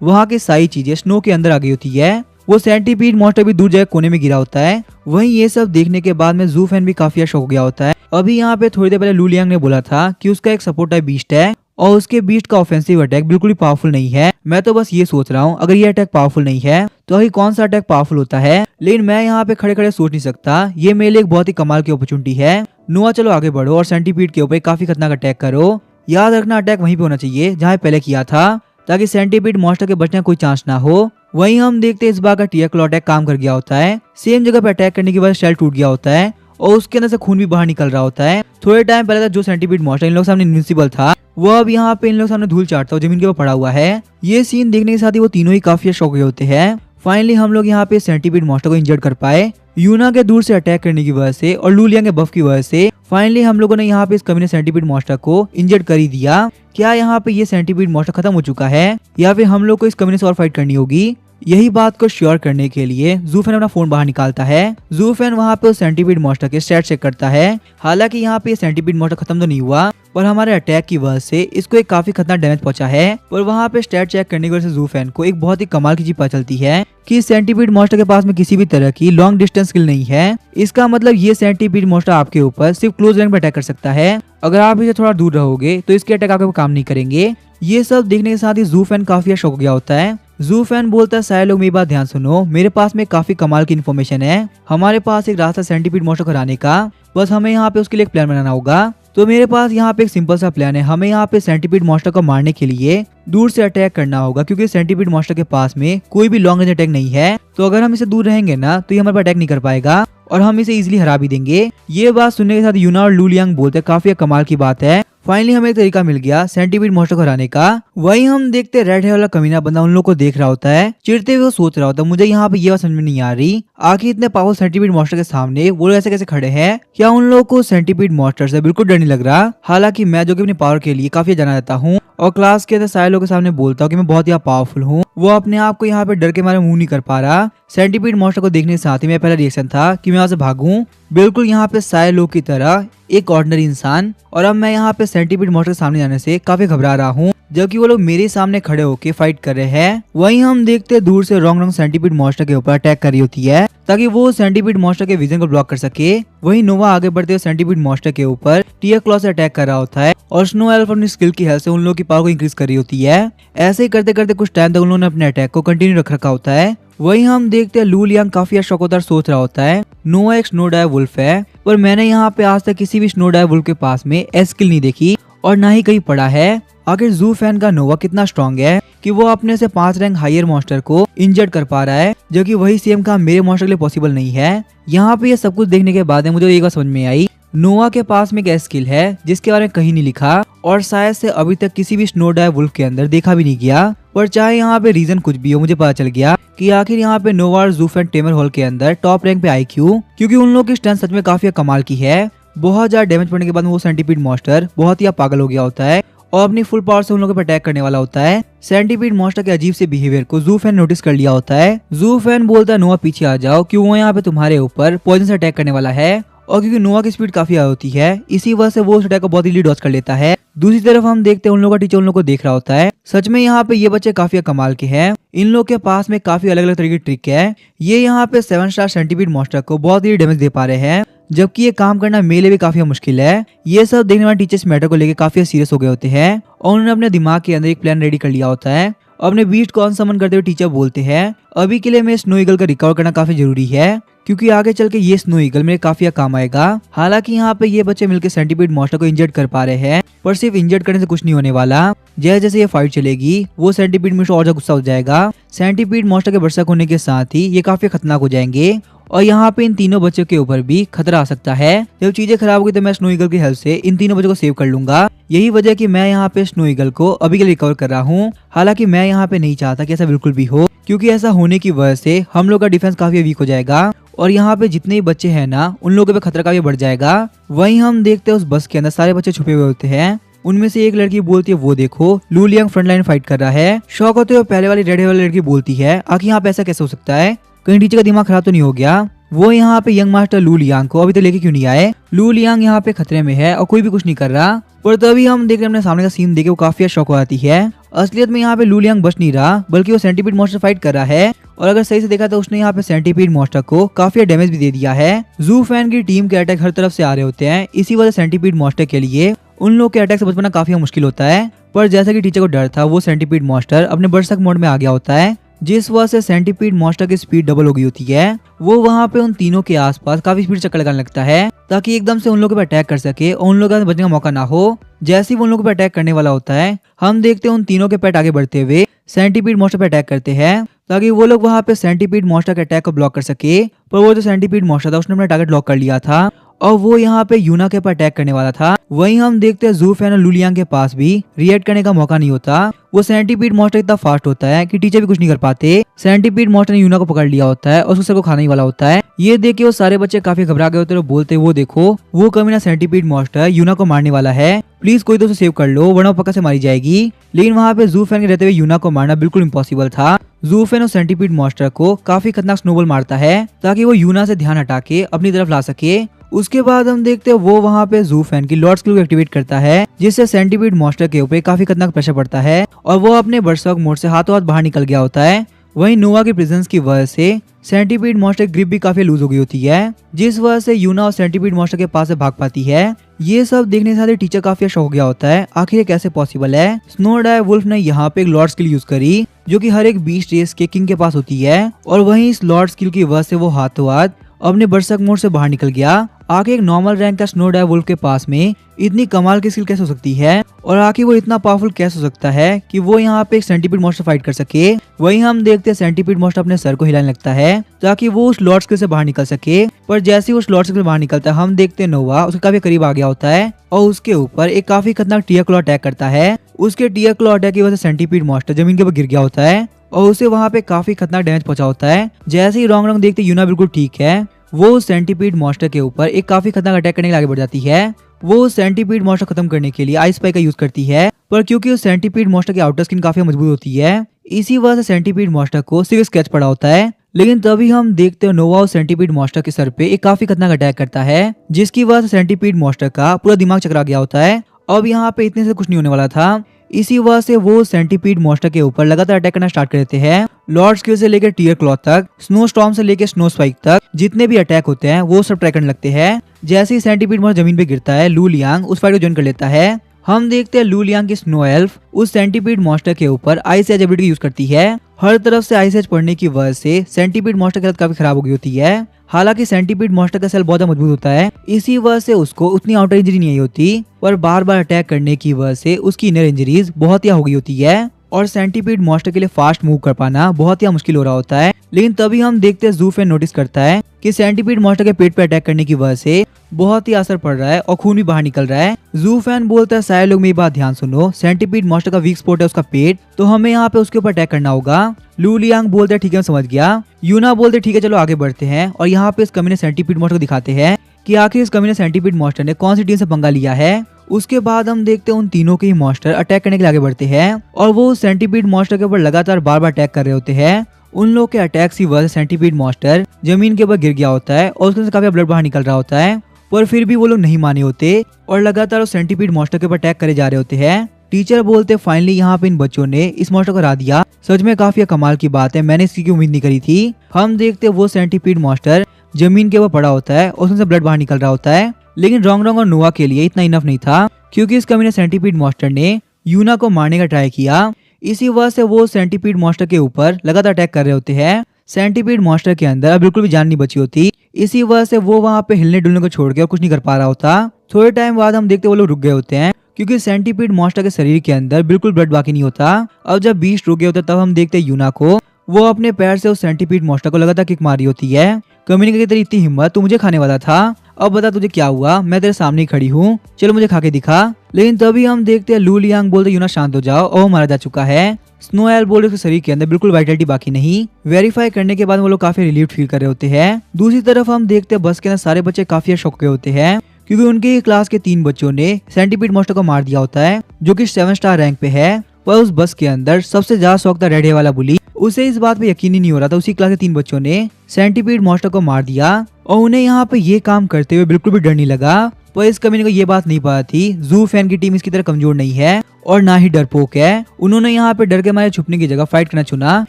वहाँ की सारी चीजें स्नो के अंदर आ गई होती है। वो सेंटीपीड मॉन्स्टर भी दूर जगह कोने में गिरा होता है। वहीं ये सब देखने के बाद में जू फैन भी काफी शॉक हो गया होता है। अभी यहाँ पे थोड़ी देर पहले लू लियांग ने बोला था कि उसका एक सपोर्ट टाइप बीस्ट है और उसके बीस्ट का ऑफेंसिव अटैक बिल्कुल भी पावरफुल नहीं है। मैं तो बस ये सोच रहा हूँ अगर ये अटैक पावरफुल नहीं है तो अभी कौन सा अटैक पावरफुल होता है, लेकिन मैं यहाँ पे खड़े खड़े सोच नहीं सकता। ये मेरे लिए एक बहुत ही कमाल की अपॉर्चुनिटी है। नोआ चलो आगे बढ़ो और सेंटीपीड के ऊपर काफी खतरनाक अटैक करो। याद रखना अटैक वहीं पे होना चाहिए जहाँ पहले किया था, ताकि सेंटीपीड मॉन्स्टर के बचने का कोई चांस ना हो। वहीं हम देखते हैं इस बार का टीयर क्लॉ अटैक काम कर गया होता है। सेम जगह पे अटैक करने की वजह से शेल टूट गया होता है और उसके अंदर से खून भी बाहर निकल रहा होता है। थोड़े टाइम पहले तक जो सेंटीपीड मॉन्स्टर इन लोग सामने इनविंसिबल था वो अब यहाँ पे इन लोग सामने धूल चाटता हुआ जमीन के ऊपर पड़ा हुआ है। ये सीन देखने के साथ ही वो तीनों ही काफी शौक हुए होते हैं। फाइनली हम लोग यहाँ पे सेंटीपीड मॉन्स्टर को इंजर्ड कर पाए यूना के दूर से अटैक करने की वजह से और लू लियांग के बफ की वजह से। फाइनली हम लोगों ने यहाँ पे इस कमीने सेंटीपीड मॉन्स्टर को इंजर्ड कर ही दिया। क्या यहाँ पे ये सेंटीपीड मॉन्स्टर खत्म हो चुका है या फिर हम लोग को इस कमीने से और फाइट करनी होगी? यही बात को श्योर करने के लिए जू फैन अपना फोन बाहर निकालता है। जू फैन वहाँ पे उस सेंटीपीड मॉन्स्टर के स्टैट चेक करता है। हालांकि यहाँ पे सेंटीपीड मॉन्स्टर खत्म तो नहीं हुआ पर हमारे अटैक की वजह से इसको एक काफी खतरनाक डैमेज पहुंचा है। पर वहाँ पे स्टैट चेक करने की वजह से जू फैन को एक बहुत ही कमाल की चीज पता चलती है कि सेंटीपीड मॉन्स्टर के पास में किसी भी तरह की लॉन्ग डिस्टेंस स्किल नहीं है। इसका मतलब ये सेंटीपीड मॉन्स्टर आपके ऊपर सिर्फ क्लोज रेंज पे अटैक कर सकता है। अगर आप इसे थोड़ा दूर रहोगे तो इसके अटैक आपके काम नहीं करेंगे। ये सब देखने के साथ ही जू फैन काफी शौक हो गया होता है। जू फैन बोलता है सारे लोग मेरी बात ध्यान सुनो, मेरे पास में काफी कमाल की इन्फॉर्मेशन है। हमारे पास एक रास्ता सेंटीपीड मॉन्स्टर को हराने का, बस हमें यहाँ पे उसके लिए एक प्लान बनाना होगा। तो मेरे पास यहाँ पे एक सिंपल सा प्लान है। हमें यहाँ पे सेंटीपीड मॉन्स्टर को मारने के लिए दूर से अटैक करना होगा क्योंकि सेंटीपीड मॉन्स्टर के पास में कोई भी लॉन्ग रेंज अटैक नहीं है। तो अगर हम इसे दूर रहेंगे ना तो ये हमारे पर अटैक नहीं कर पाएगा और हम इसे इजीली हरा भी देंगे। ये बात सुनने के साथ यूना और लू लियांग बोलते काफी कमाल की बात है। फाइनली हमें एक तरीका मिल गया सेंटीपीड मॉन्स्टर को हराने का। वहीं हम देखते रेड हेयर वाला कमीना बंदा उन लोग को देख रहा होता है, चिढ़ते हुए वो सोच रहा होता है मुझे यहाँ पे ये बात समझ में नहीं आ रही, आखिर इतने पावरफुल सेंटीपीड मॉन्स्टर के सामने वो लोग ऐसे कैसे खड़े हैं? क्या उन लोगों को सेंटीपीड मॉन्स्टर से बिल्कुल डर नहीं लग रहा? हालांकि मैं जो कि अपनी पावर के लिए काफी जाना जाता हूँ और क्लास के अंदर सारे लोगों के सामने बोलता हूँ कि मैं बहुत ही पावरफुल हूँ, वो अपने आप को यहाँ पे डर के मारे मुंह नहीं कर पा रहा। सेंटीपीड मॉन्स्टर को देखने के साथ ही मेरा पहला रिएक्शन था कि मैं वहां से भागूं, बिल्कुल यहाँ पे सारे लोग की तरह एक ऑर्डिनरी इंसान। और अब मैं यहाँ पे सेंटीपीड मॉन्स्टर के सामने जाने से काफी घबरा रहा हूँ जबकि वो लोग मेरे सामने खड़े होके फाइट कर रहे हैं। वहीं हम देखते दूर से रोंग सेंटीपीड मॉन्स्टर के ऊपर अटैक कर रही होती है ताकि वो सेंटीपीड मॉन्स्टर के विजन को ब्लॉक कर सके। वहीं नोवा आगे बढ़ते हुए सेंटीपीड मॉन्स्टर के ऊपर टीयर क्लॉ से अटैक कर रहा होता है और स्नो एल्फ अपनी स्किल की हेल्प से उन लोगों की पावर को इंक्रीज कर रही होती है। ऐसे ही करते करते कुछ टाइम तक उन लोगों ने अपने अटैक को कंटिन्यू रख रखा होता है। वहीं हम देखते हैं लू लियांग काफी शौकोदार सोच रहा होता है नोवा एक स्नो डाइव वुल्फ है, पर मैंने यहाँ पे आज तक किसी भी स्नो डाइव वुल्फ के पास में एस स्किल नहीं देखी और ना ही कहीं पड़ा है। आखिर जू फैन का नोवा कितना स्ट्रॉन्ग है कि वो अपने से 5 रैंक हायर मॉन्स्टर को इंजर्ड कर पा रहा है, जो कि वही सेम काम मेरे मॉन्स्टर के लिए पॉसिबल नहीं है। यहाँ पे ये सब कुछ देखने के बाद मुझे एक बात समझ में आई, नोवा के पास में एक स्किल है जिसके बारे में कहीं नहीं लिखा और शायद से अभी तक किसी भी स्नो डाइव वुल्फ के अंदर देखा भी नहीं गया। पर चाहे यहाँ पे रीजन कुछ भी हो, मुझे पता चल गया कि आखिर यहाँ पे नोवा और जू फैन टेमर हॉल के अंदर टॉप रैंक पे आई क्यों, क्योंकि उन लोगों की स्ट्रेंथ सच में काफी कमाल की है। बहुत ज्यादा डैमेज पड़ने के बाद वो सेंटीपीड मॉन्स्टर बहुत ही पागल हो गया होता है और अपनी फुल पावर से उन लोगों पर अटैक करने वाला होता है। सेंटीपीड मॉन्स्टर के अजीब से बिहेवियर को जू फैन नोटिस कर लिया होता है। जू फैन बोलता है नोवा पीछे आ जाओ, क्यों वो यहाँ पे तुम्हारे ऊपर पॉइजन से अटैक करने वाला है और क्योंकि नोवा की स्पीड काफी ज्यादा होती है, इसी वजह से वो उस अटैक को बहुत इजीली डॉज कर लेता है। दूसरी तरफ हम देखते हैं उन लोगों का टीचर उन लोगों को देख रहा होता है। सच में यहाँ पे ये बच्चे काफी कमाल के हैं। इन लोग के पास में काफी अलग अलग तरीके की ट्रिक है। ये यहाँ पे 7 स्टार सेंटीपीड मॉन्स्टर को बहुत ही डैमेज दे पा रहे हैं, जबकि ये काम करना मेरे लिए भी काफी मुश्किल है। ये सब देखने वाले टीचर्स मैटर को लेकर काफी सीरियस हो गए होते हैं और उन्होंने अपने दिमाग के अंदर एक प्लान रेडी कर लिया होता है। अपने बीस्ट को अनसमन करते हुए टीचर बोलते हैं, अभी के लिए मैं स्नो ईगल का रिकवर करना काफी जरूरी है, क्योंकि आगे चल के ये स्नो ईगल मेरे काफी काम आएगा। हालांकि यहाँ पे ये बच्चे मिलकर सेंटीपीड मॉन्स्टर को इंजर्ड कर पा रहे हैं, पर सिर्फ इंजर्ड करने से कुछ नहीं होने वाला। जैसे जैसे ये फाइट चलेगी वो सेंटीपीड मॉन्स्टर और ज्यादा गुस्सा हो जाएगा। सेंटीपीड मॉन्स्टर के बरसक होने के साथ ही ये काफी खतरनाक हो जाएंगे और यहाँ पे इन तीनों बच्चों के ऊपर भी खतरा आ सकता है। जब चीजें खराब होगी तो मैं स्नो ईगल की हेल्प से इन तीनों बच्चों को सेव कर लूंगा। यही वजह कि मैं यहाँ पे स्नो ईगल को अभी के लिए रिकवर कर रहा हूँ। हालांकि मैं यहाँ पे नहीं चाहता कि ऐसा बिल्कुल भी हो, क्योंकि ऐसा होने की वजह से हम लोग का डिफेंस काफी वीक हो जाएगा और यहाँ पे जितने भी बच्चे हैं ना, उन लोगों पे खतरा काफी बढ़ जाएगा। वहीं हम देखते हैं उस बस के अंदर सारे बच्चे छुपे हुए होते हैं। उनमें से एक लड़की बोलती है, वो देखो लू लियांग फ्रंट लाइन फाइट कर रहा है। शौक होते हुए पहले वाली रेड वाली लड़की बोलती है, आखिर यहाँ पे ऐसा कैसे हो सकता है, कहीं टीचर का दिमाग खराब तो नहीं हो गया। वो यहाँ पे यंग मास्टर लू लियांग को अभी तक लेके क्यों नहीं आए। लू लियांग यहाँ पे खतरे में है और कोई भी कुछ नहीं कर रहा। पर तभी हम देख रहे हैं अपने सामने का सीन देखे वो काफी शौक हो जाती है। असलियत में यहाँ पे लू लियांग बच नहीं रहा, बल्कि वो सेंटीपीड मॉन्स्टर फाइट कर रहा है। और अगर सही से देखा तो उसने यहाँ पे सेंटीपीड मॉन्स्टर को काफी डैमेज भी दे दिया है। जू फैन की टीम के अटैक हर तरफ से आ रहे होते हैं, इसी वजह सेंटीपीड मॉन्स्टर के लिए उन लोग के अटैक से बच पाना काफी मुश्किल होता है। पर जैसा कि टीचर को डर था, वो सेंटीपीड मॉन्स्टर अपने बरसक मोड में आ गया होता है, जिस वजह से सेंटीपीड मॉन्स्टर की स्पीड डबल हो गई होती है। वो वहाँ पे उन तीनों के आसपास काफी स्पीड चक्कर लगाने लगता है, ताकि एकदम से उन लोगों पे अटैक कर सके और उन लोगों का बचने का मौका ना हो। जैसे ही वो उन लोगों पे अटैक करने वाला होता है, हम देखते हैं उन तीनों के पेट आगे बढ़ते हुए सेंटीपीड मॉन्स्टर पे अटैक करते हैं, ताकि वो लोग वहाँ पे सेंटीपीड मॉन्स्टर के अटैक को ब्लॉक कर सके। पर वो जो सेंटीपीड मॉन्स्टर था उसने अपना टारगेट लॉक कर लिया था और वो यहाँ पे यूना के ऊपर अटैक करने वाला था। वहीं हम देखते हैं जू फैन और लू लियांग के पास भी रिएक्ट करने का मौका नहीं होता। वो सेंटीपीड मॉन्स्टर इतना फास्ट होता है कि टीचर भी कुछ नहीं कर पाते। सेंटीपीड मॉन्स्टर ने यूना को पकड़ लिया होता है और उसको सर को खाने ही वाला होता है। ये देख के वो सारे बच्चे काफी घबरा गए होते हैं और बोलते हैं, वो देखो वो कमीना सेंटीपीड मॉन्स्टर यूना को मारने वाला है, प्लीज कोई तो उसे सेव कर लो वरना वो पक्का से मारी जाएगी। लेकिन वहाँ पे जू फैन के रहते हुए यूना को मारना बिल्कुल इम्पॉसिबल था। जू फैन और सेंटीपीड मॉन्स्टर को काफी खतरनाक स्नोबॉल मारता है, ताकि वो यूना से ध्यान हटा के अपनी तरफ ला सके। उसके बाद हम देखते हैं वो वहाँ पे जू फैन की लॉर्ड स्किल को एक्टिवेट करता है, जिससे सेंटीपीड मॉन्स्टर के ऊपर काफी खतरनाक प्रेशर पड़ता है और वो अपने बरसक मोड से हाथों हाथ बाहर निकल गया होता है। वहीं नोवा की प्रेजेंस की वजह से सेंटीपीड मॉन्स्टर की ग्रिप भी काफी लूज हो गई होती है, जिस वजह से यूना और सेंटीपीड मॉन्स्टर के पास से भाग पाती है। ये सब देखने के साथ ही टीचर काफी शौक हो गया होता है, आखिर ये कैसे पॉसिबल है। स्नो डाई वुल्फ ने यहाँ पे एक लॉर्ड स्किल यूज करी, जो कि हर एक बीस्ट रेस के किंग के पास होती है, और वहीं इस लॉर्ड स्किल की वजह से वो हाथों हाथ अपने बरसक मोड से बाहर निकल गया। आखिर एक नॉर्मल रैंक का स्नो डाई वुल्फ के पास में इतनी कमाल की स्किल कैसे हो सकती है, और आखिर वो इतना पावरफुल कैसे हो सकता है कि वो यहाँ पे एक सेंटीपीड मॉन्स्टर फाइट कर सके। वहीं हम देखते हैं सेंटीपीड मॉन्स्टर अपने सर को हिलाने लगता है ताकि वो उस लॉर्ड स्किल से बाहर निकल सके। पर जैसे ही उस लॉर्ड स्किल से बाहर निकलता है, हम देखते हैं नोवा उसके काफी करीब आ गया होता है और उसके ऊपर एक काफी खतरनाक टीयर क्लॉ अटैक करता है। उसके टीयर क्लॉ अटैक की वजह से सेंटीपीड मॉन्स्टर जमीन के ऊपर गिर गया होता है और उसे वहाँ पे काफी खतरनाक डैमेज पहुंचा होता है। जैसे ही रॉन्ग देखते यूना बिल्कुल ठीक है, वो सेंटीपीड मॉन्स्टर के ऊपर एक काफी खतरनाक अटैक करने के लिए आगे बढ़ जाती है। वो सेंटीपीड मॉन्स्टर खत्म करने के लिए आइस स्पाइक का यूज करती है, पर क्योंकि उस सेंटीपीड मॉन्स्टर की आउटर स्किन काफी मजबूत होती है, इसी वजह से सेंटीपीड मॉन्स्टर को सिर्फ स्क्रैच पड़ा होता है। लेकिन तभी हम देखते हैं नोवा उस सेंटीपीड मॉन्स्टर के सर पे एक काफी खतरनाक अटैक करता है, जिसकी वजह से सेंटीपीड मॉन्स्टर का पूरा दिमाग चकरा गया होता है। अब यहाँ पे इतने से कुछ नहीं होने वाला था, इसी वजह से वो सेंटीपीड मॉन्स्टर के ऊपर लगातार अटैक करना स्टार्ट कर देते हैं। लॉर्ड स्किल से लेकर टीयर क्लॉथ तक, स्नो स्टॉर्म से लेकर स्नो स्पाइक तक, जितने भी अटैक होते हैं वो सब ट्राई करने लगते हैं। जैसे ही सेंटीपीड मॉन्स्टर जमीन पे गिरता है, लू लियांग उस फाइट को ज्वाइन कर लेता है। हम देखते हैं लू लियांग की स्नो एल्फ उस सेंटीपीड मॉन्स्टर के ऊपर आइस एज एबिलिटी यूज करती है। हर तरफ से आइस एज पड़ने की वजह से सेंटीपीड मॉन्स्टर की हालत काफी खराब हो गई होती है। हालांकि सेंटीपीड मॉन्स्टर का सेल बहुत ज्यादा मजबूत होता है, इसी वजह से उसको उतनी आउटर इंजरी नहीं आई होती, पर बार बार अटैक करने की वजह से उसकी इनर इंजरीज बहुत ही हो गई होती है और सेंटीपीड मॉन्स्टर के लिए फास्ट मूव कर पाना बहुत ही मुश्किल हो रहा होता है। लेकिन तभी हम देखते हैं जू फैन नोटिस करता है कि सेंटीपीड मॉन्स्टर के पेट पे अटैक करने की वजह से बहुत ही असर पड़ रहा है और खून भी बाहर निकल रहा है। जू फैन बोलता है, सारे लोग मेरी बात ध्यान सुनो, सेंटीपीड मॉन्स्टर का वीक स्पॉट है उसका पेट, तो हमें यहाँ पे उसके ऊपर अटैक करना होगा। लू लियांग बोलते हैं, ठीक है मैं समझ गया। यूना बोलते ठीक है चलो आगे बढ़ते हैं, और यहाँ पे इस कमीने सेंटीपीड मॉन्स्टर को दिखाते हैं कि आखिर इस कमीने सेंटीपीड मॉन्स्टर ने कौन सी टीम से पंगा लिया है। उसके बाद हम देखते हैं उन तीनों के ही मॉन्स्टर अटैक करने के लिए आगे बढ़ते हैं और वो सेंटीपीड मॉन्स्टर के ऊपर लगातार बार बार अटैक कर रहे होते हैं। उन लोग के अटैक की वजह से सेंटीपीड मॉन्स्टर जमीन के ऊपर गिर गया होता है और उसके काफी ब्लड बाहर निकल रहा होता है पर फिर भी वो लोग नहीं माने होते और लगातार उस सेंटीपीड मॉन्स्टर के ऊपर अटैक करे जा रहे होते हैं। टीचर बोलते फाइनली यहाँ पे इन बच्चों ने इस मॉन्स्टर को हरा दिया, सच में काफी कमाल की बात है, मैंने इसकी उम्मीद नहीं करी थी। हम देखते वो सेंटीपीड मॉन्स्टर जमीन के ऊपर पड़ा होता है और उसमें से ब्लड बाहर निकल रहा होता है। लेकिन रॉन्ग और नोआ के लिए इतना इनफ नहीं था, क्योंकि इस कमीने सेंटीपीड मॉन्स्टर ने यूना को मारने का ट्राई किया। इसी वजह से वो सेंटीपीड मॉन्स्टर के ऊपर लगातार अटैक कर रहे होते हैं। सेंटीपीड मॉन्स्टर के अंदर अब बिल्कुल भी जान नहीं बची होती, इसी वजह से वो वहाँ पे हिलने डुलने को छोड़ के कुछ नहीं कर पा रहा होता। थोड़े टाइम बाद हम देखते वो लोग रुक गए होते हैं, क्योंकि सेंटीपीड मॉन्स्टर के शरीर के अंदर बिल्कुल ब्लड बाकी नहीं होता। अब जब बीस्ट रुक गए होते तब हम देखते यूना को, वो अपने पैर से उस सेंटीपीड मॉन्स्टर को लगातार किक मारी होती है। कम्युनिकेटर की तेरी इतनी हिम्मत, तू मुझे खाने वाला था, अब बता तुझे क्या हुआ, मैं तेरे सामने ही खड़ी हूँ, चलो मुझे खा के दिखा। लेकिन तभी हम देखते हैं लू लियांग बोलते यूना शांत हो जाओ, और मारा जा चुका है। स्नो एल बोल उसके शरीर के अंदर बिल्कुल वाइटलिटी बाकी नहीं। वेरीफाई करने के बाद वो लोग काफी रिलीफ फील कर रहे होते हैं। दूसरी तरफ हम देखते हैं बस के अंदर सारे बच्चे काफी शौक के होते हैं, क्योंकि उनके क्लास के 3 बच्चों ने सेंटीपीड मॉन्स्टर को मार दिया होता है, जो कि 7 स्टार रैंक पे है। पर उस बस के अंदर सबसे ज्यादा शौक था रेड हेयर वाला बुली, उसे इस बात पे यकीन ही नहीं हो रहा था उसी क्लास के 3 बच्चों ने सेंटीपीड मॉन्स्टर को मार दिया, और उन्हें यहाँ पे ये काम करते हुए बिल्कुल भी डर नहीं लगा। पर इस कमीने को ये बात नहीं पता थी जू फैन की टीम इसकी तरह कमजोर नहीं है और ना ही डरपोक है। उन्होंने यहाँ पे डर के मारे छुपने की जगह फाइट करना चुना,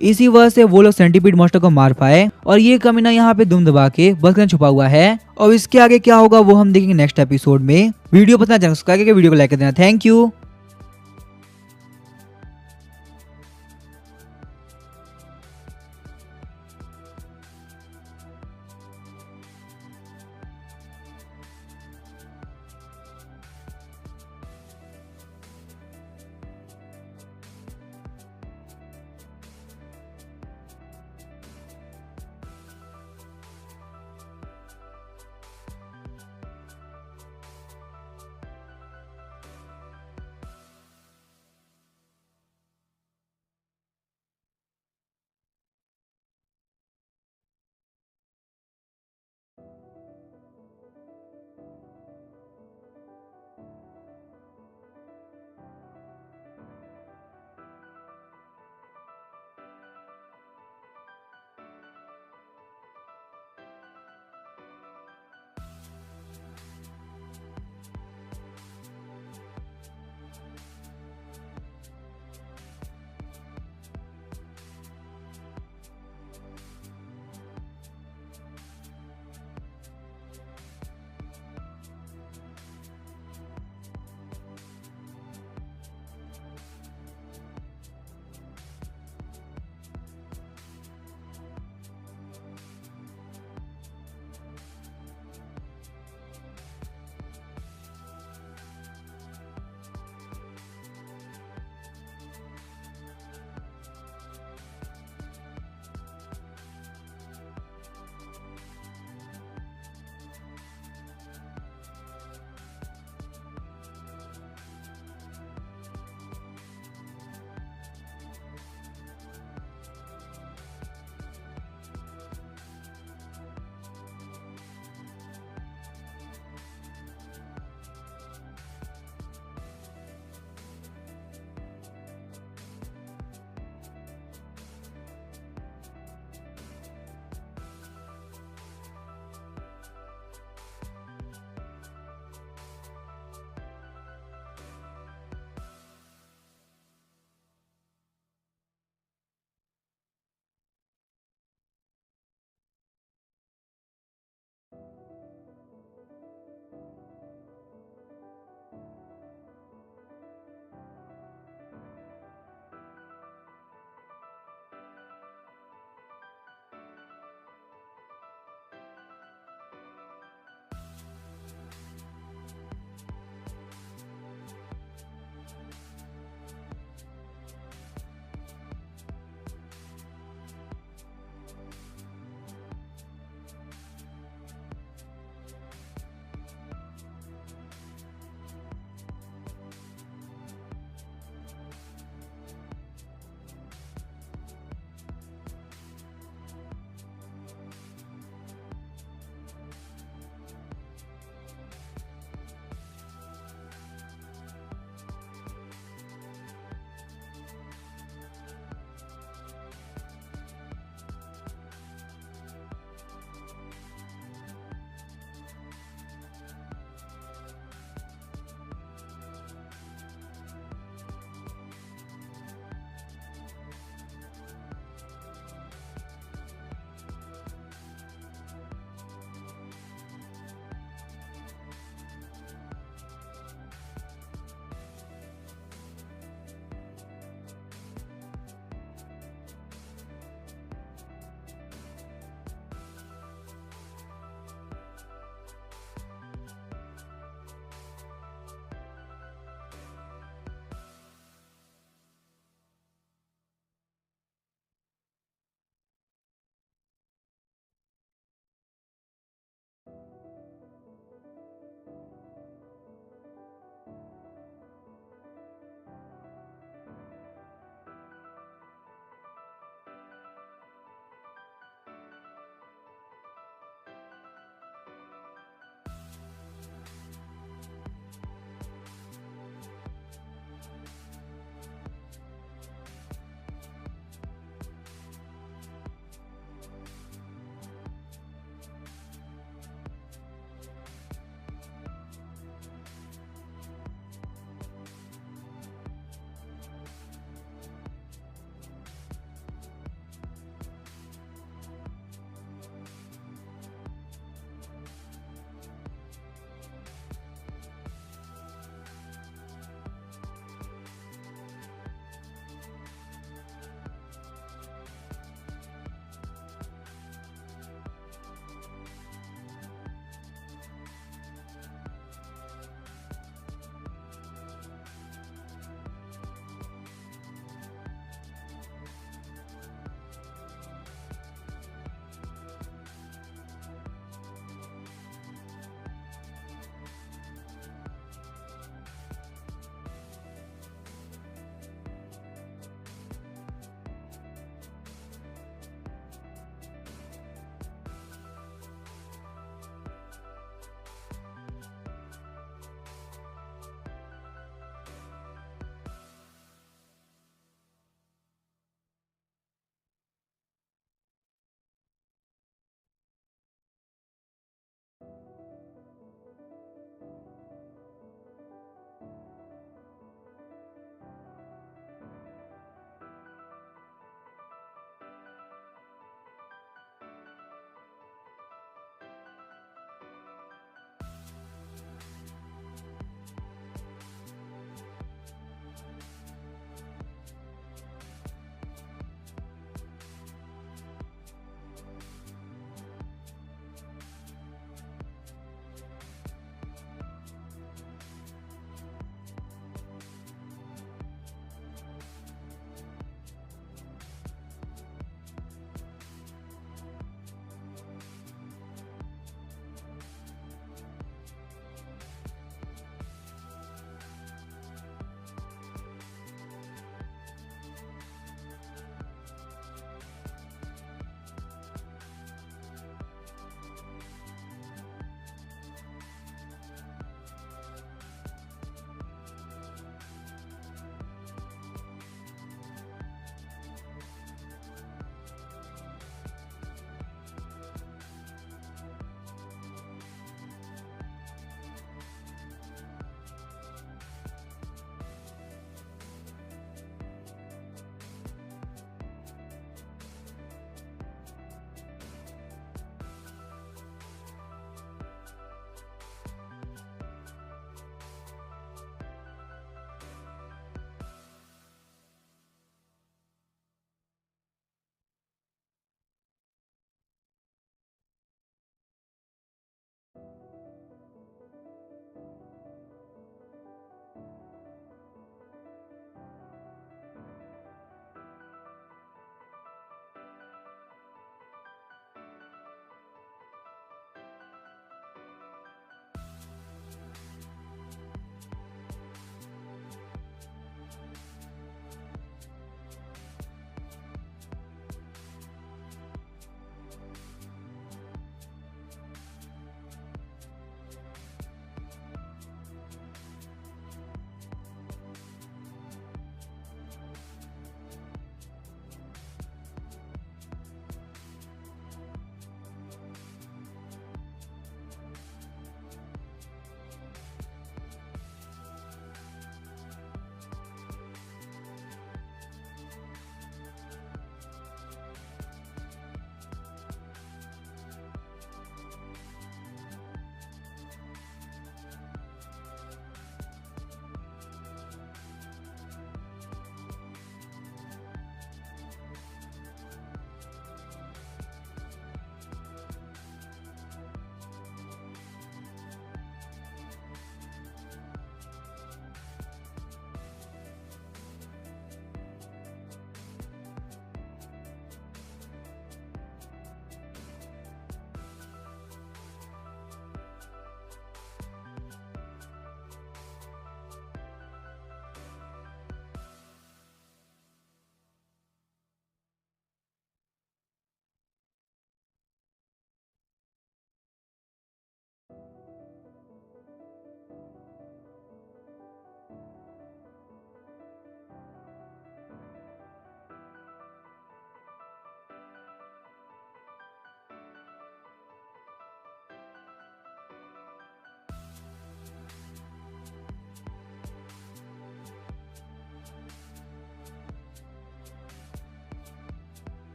इसी वजह से वो लोग सेंटीपीड मॉन्स्टर को मार पाए। और ये कमीना यहाँ पे दुम दबा के बस के अंदर छुपा हुआ है। और इसके आगे क्या होगा वो हम देखेंगे नेक्स्ट एपिसोड में। वीडियो पसंद आए सब्सक्राइब करके वीडियो को लाइक कर देना। Thank you.